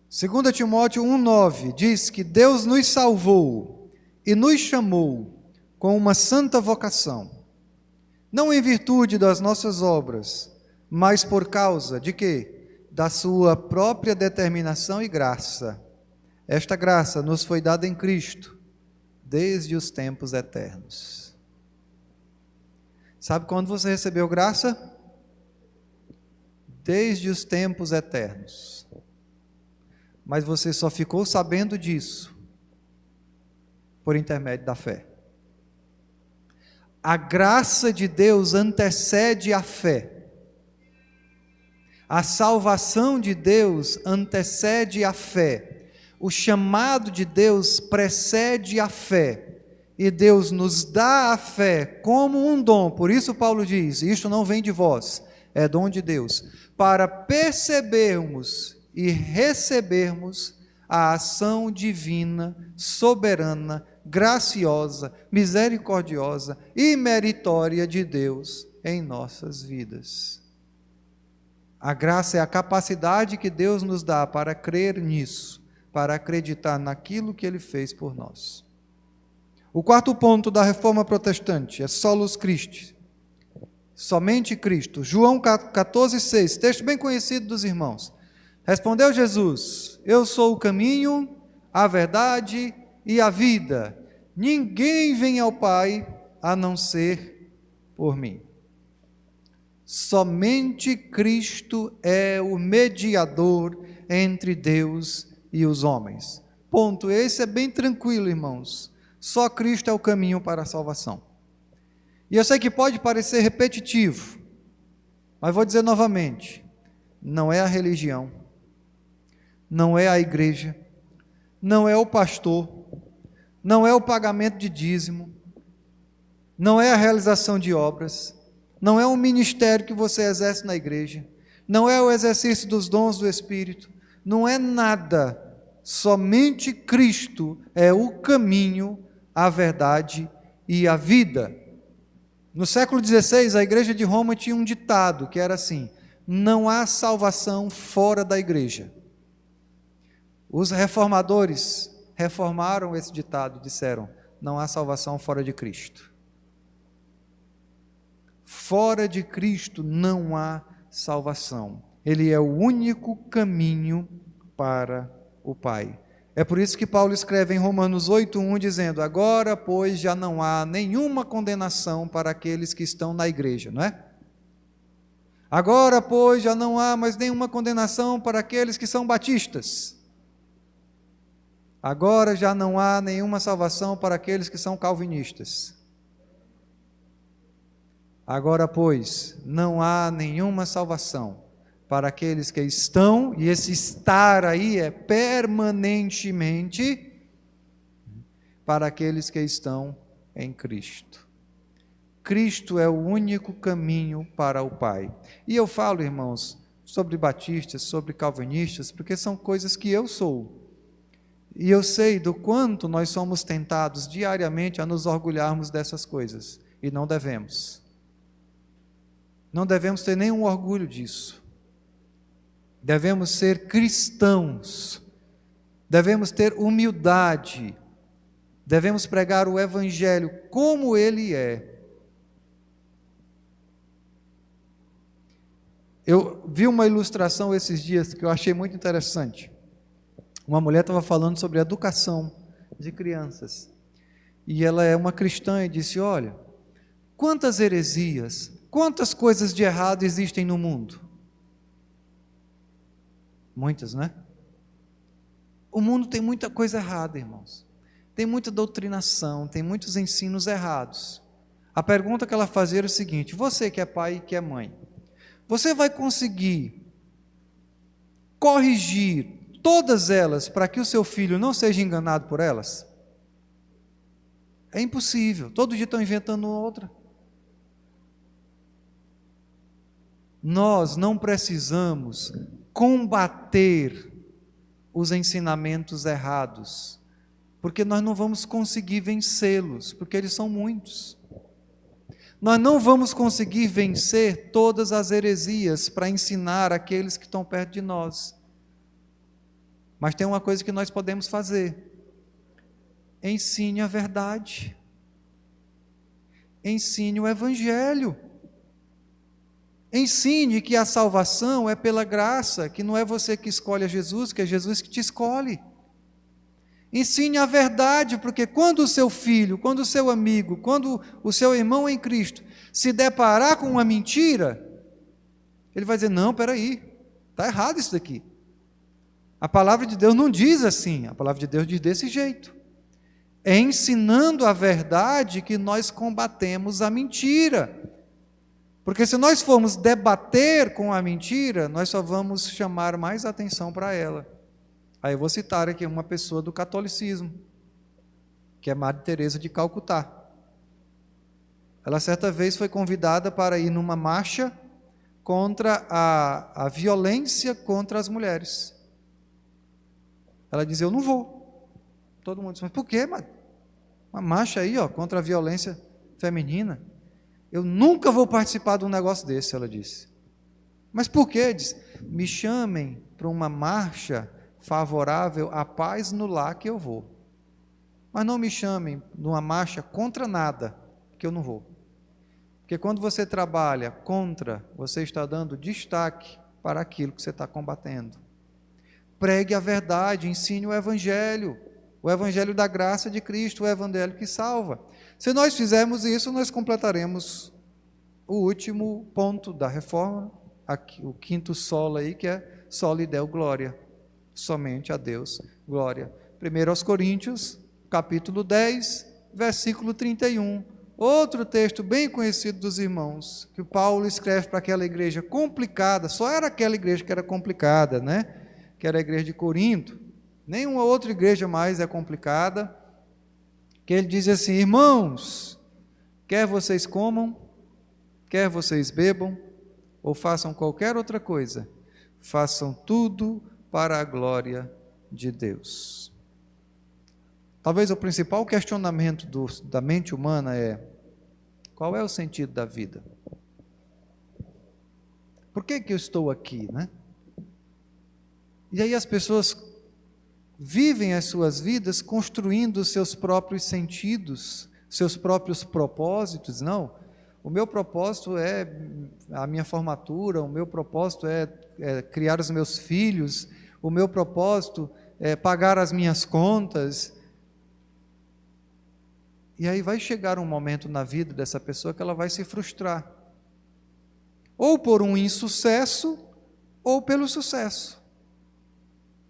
Segunda Timóteo 1,9 diz que Deus nos salvou e nos chamou com uma santa vocação, não em virtude das nossas obras, mas por causa de quê? Da sua própria determinação e graça. Esta graça nos foi dada em Cristo, desde os tempos eternos. Sabe quando você recebeu graça? Desde os tempos eternos. Mas você só ficou sabendo disso por intermédio da fé. A graça de Deus antecede a fé. A salvação de Deus antecede a fé. O chamado de Deus precede a fé. E Deus nos dá a fé como um dom. Por isso Paulo diz, isto não vem de vós, é dom de Deus, para percebermos e recebermos a ação divina, soberana, graciosa, misericordiosa e meritória de Deus em nossas vidas. A graça é a capacidade que Deus nos dá para crer nisso, para acreditar naquilo que Ele fez por nós. O quarto ponto da reforma protestante é solus Christi, somente Cristo. João 14,6, texto bem conhecido dos irmãos. Respondeu Jesus, eu sou o caminho, a verdade e a vida. Ninguém vem ao Pai a não ser por mim. Somente Cristo é o mediador entre Deus e os homens. Ponto. Esse é bem tranquilo, irmãos. Só Cristo é o caminho para a salvação. E eu sei que pode parecer repetitivo, mas vou dizer novamente, não é a religião, não é a igreja, não é o pastor, não é o pagamento de dízimo, não é a realização de obras, não é um ministério que você exerce na igreja, não é o exercício dos dons do Espírito, não é nada, somente Cristo é o caminho, a verdade e a vida. No século XVI, a igreja de Roma tinha um ditado que era assim, não há salvação fora da igreja. Os reformadores reformaram esse ditado, disseram, não há salvação fora de Cristo. Fora de Cristo não há salvação. Ele é o único caminho para o Pai. É por isso que Paulo escreve em Romanos 8,1, dizendo, agora, pois, já não há nenhuma condenação para aqueles que estão na igreja, não é? Agora, pois, já não há mais nenhuma condenação para aqueles que são batistas. Agora já não há nenhuma salvação para aqueles que são calvinistas. Agora, pois, não há nenhuma salvação para aqueles que estão, e esse estar aí é permanentemente, para aqueles que estão em Cristo. Cristo é o único caminho para o Pai. E eu falo, irmãos, sobre batistas, sobre calvinistas, porque são coisas que eu sou. E eu sei do quanto nós somos tentados diariamente a nos orgulharmos dessas coisas, e não devemos. Não devemos ter nenhum orgulho disso. Devemos ser cristãos, devemos ter humildade, devemos pregar o Evangelho como ele é. Eu vi uma ilustração esses dias que eu achei muito interessante. Uma mulher estava falando sobre a educação de crianças. E ela é uma cristã e disse: olha, quantas heresias, quantas coisas de errado existem no mundo? Muitas, né? O mundo tem muita coisa errada, irmãos. Tem muita doutrinação, tem muitos ensinos errados. A pergunta que ela fazia era o seguinte: você que é pai e que é mãe, você vai conseguir corrigir todas elas para que o seu filho não seja enganado por elas? É impossível. Todo dia estão inventando outra. Nós não precisamos combater os ensinamentos errados, porque nós não vamos conseguir vencê-los, porque eles são muitos. Nós não vamos conseguir vencer todas as heresias para ensinar aqueles que estão perto de nós. Mas tem uma coisa que nós podemos fazer: ensine a verdade, ensine o Evangelho, ensine que a salvação é pela graça, que não é você que escolhe a Jesus, que é Jesus que te escolhe. Ensine a verdade, porque quando o seu filho, quando o seu amigo, quando o seu irmão em Cristo se deparar com uma mentira, ele vai dizer: não, peraí, está errado isso daqui. A palavra de Deus não diz assim, a palavra de Deus diz desse jeito. É ensinando a verdade que nós combatemos a mentira. Porque se nós formos debater com a mentira, nós só vamos chamar mais atenção para ela. Aí eu vou citar aqui uma pessoa do catolicismo, que é Madre Teresa de Calcutá. Ela certa vez foi convidada para ir numa marcha contra a violência contra as mulheres. Ela dizia: eu não vou. Todo mundo disse: mas por quê, Madre? Uma marcha aí, contra a violência feminina. Eu nunca vou participar de um negócio desse, ela disse. Mas por quê? Diz: me chamem para uma marcha favorável à paz no lar que eu vou. Mas não me chamem numa marcha contra nada, que eu não vou. Porque quando você trabalha contra, você está dando destaque para aquilo que você está combatendo. Pregue a verdade, ensine o Evangelho da graça de Cristo, o Evangelho que salva. Se nós fizermos isso, nós completaremos o último ponto da reforma, aqui, o quinto solo aí, que é soli deo glória. Somente a Deus glória. 1 aos Coríntios, capítulo 10, versículo 31. Outro texto bem conhecido dos irmãos, que o Paulo escreve para aquela igreja complicada. Só era aquela igreja que era complicada, né? Que era a igreja de Corinto. Nenhuma outra igreja mais é complicada. Que ele diz assim: irmãos, quer vocês comam, quer vocês bebam, ou façam qualquer outra coisa, façam tudo para a glória de Deus. Talvez o principal questionamento da mente humana é: qual é o sentido da vida? Por que eu estou aqui, né? E aí as pessoas vivem as suas vidas construindo os seus próprios sentidos, seus próprios propósitos. Não, o meu propósito é a minha formatura, o meu propósito é criar os meus filhos, o meu propósito é pagar as minhas contas. E aí vai chegar um momento na vida dessa pessoa que ela vai se frustrar, ou por um insucesso, ou pelo sucesso.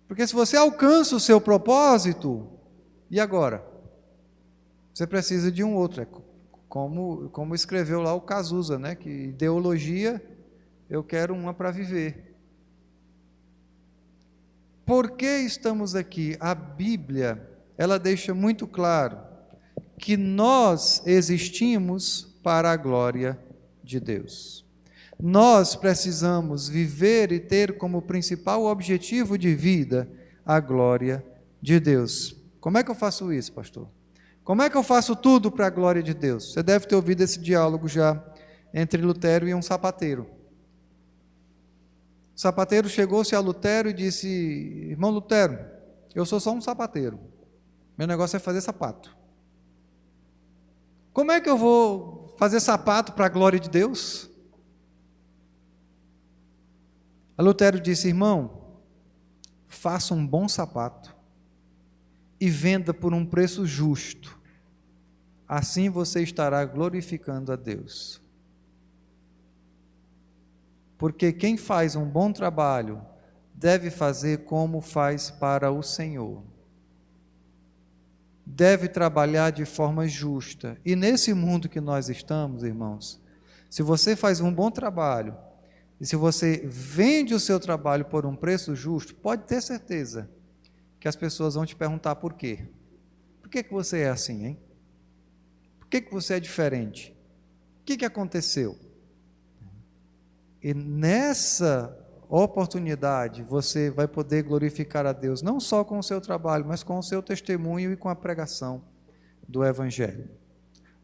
Porque se você alcança o seu propósito, e agora? Você precisa de um outro. Como escreveu lá o Cazuza, né? Que ideologia, eu quero uma para viver. Por que estamos aqui? A Bíblia, ela deixa muito claro que nós existimos para a glória de Deus. Nós precisamos viver e ter como principal objetivo de vida a glória de Deus. Como é que eu faço isso, pastor? Como é que eu faço tudo para a glória de Deus? Você deve ter ouvido esse diálogo já entre Lutero e um sapateiro. O sapateiro chegou-se a Lutero e disse: irmão Lutero, eu sou só um sapateiro. Meu negócio é fazer sapato. Como é que eu vou fazer sapato para a glória de Deus? A Lutero disse: irmão, faça um bom sapato e venda por um preço justo. Assim você estará glorificando a Deus. Porque quem faz um bom trabalho deve fazer como faz para o Senhor. Deve trabalhar de forma justa. E nesse mundo que nós estamos, irmãos, se você faz um bom trabalho, e se você vende o seu trabalho por um preço justo, pode ter certeza que as pessoas vão te perguntar por quê. Por que você é assim, hein? Por que você é diferente? O que aconteceu? E nessa oportunidade você vai poder glorificar a Deus, não só com o seu trabalho, mas com o seu testemunho e com a pregação do Evangelho.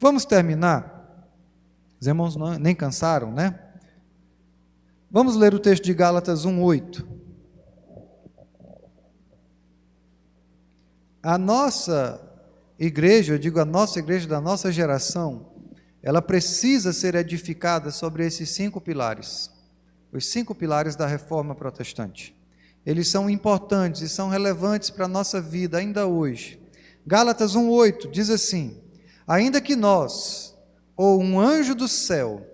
Vamos terminar? Os irmãos nem cansaram, né? Vamos ler o texto de Gálatas 1:8. A nossa igreja, eu digo a nossa igreja da nossa geração, ela precisa ser edificada sobre esses 5 pilares. Os 5 pilares da reforma protestante. Eles são importantes e são relevantes para a nossa vida ainda hoje. Gálatas 1:8 diz assim: ainda que nós, ou um anjo do céu,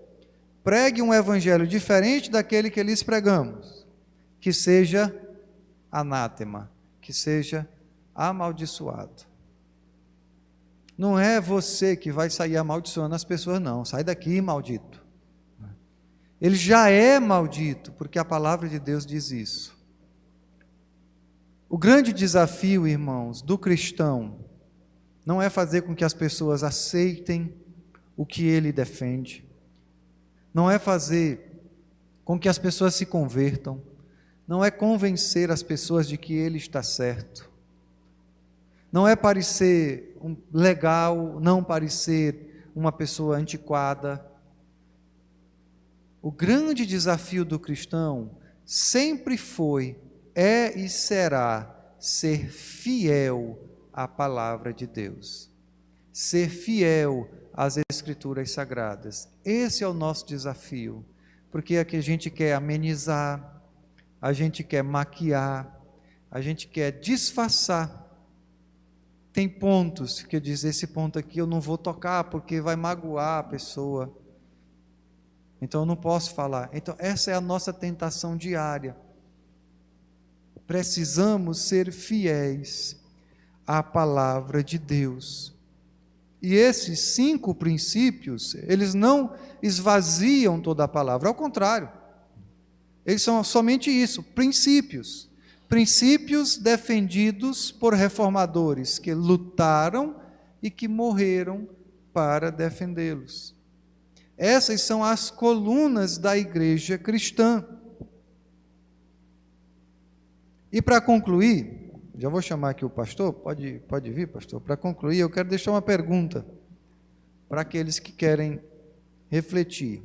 pregue um evangelho diferente daquele que lhes pregamos, que seja anátema, que seja amaldiçoado. Não é você que vai sair amaldiçoando as pessoas, não. Sai daqui, maldito. Ele já é maldito, porque a palavra de Deus diz isso. O grande desafio, irmãos, do cristão, não é fazer com que as pessoas aceitem o que ele defende, não é fazer com que as pessoas se convertam, não é convencer as pessoas de que ele está certo, não é parecer legal, não parecer uma pessoa antiquada. O grande desafio do cristão sempre foi, é e será ser fiel à palavra de Deus, ser fiel às Escrituras Sagradas. Esse é o nosso desafio, porque aqui a gente quer amenizar, a gente quer maquiar, a gente quer disfarçar. Tem pontos que diz, esse ponto aqui eu não vou tocar porque vai magoar a pessoa. Então eu não posso falar. Então essa é a nossa tentação diária. Precisamos ser fiéis à palavra de Deus. E esses 5 princípios, eles não esvaziam toda a palavra, ao contrário. Eles são somente isso, princípios. Princípios defendidos por reformadores que lutaram e que morreram para defendê-los. Essas são as colunas da igreja cristã. E para concluir, já vou chamar aqui o pastor, pode vir, pastor. Para concluir, eu quero deixar uma pergunta para aqueles que querem refletir.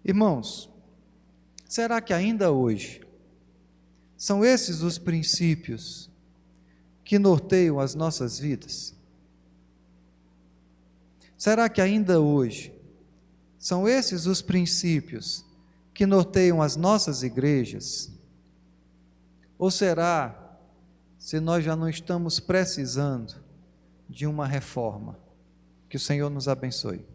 Irmãos, será que ainda hoje são esses os princípios que norteiam as nossas vidas? Será que ainda hoje são esses os princípios que norteiam as nossas igrejas? Ou será, se nós já não estamos precisando de uma reforma? Que o Senhor nos abençoe.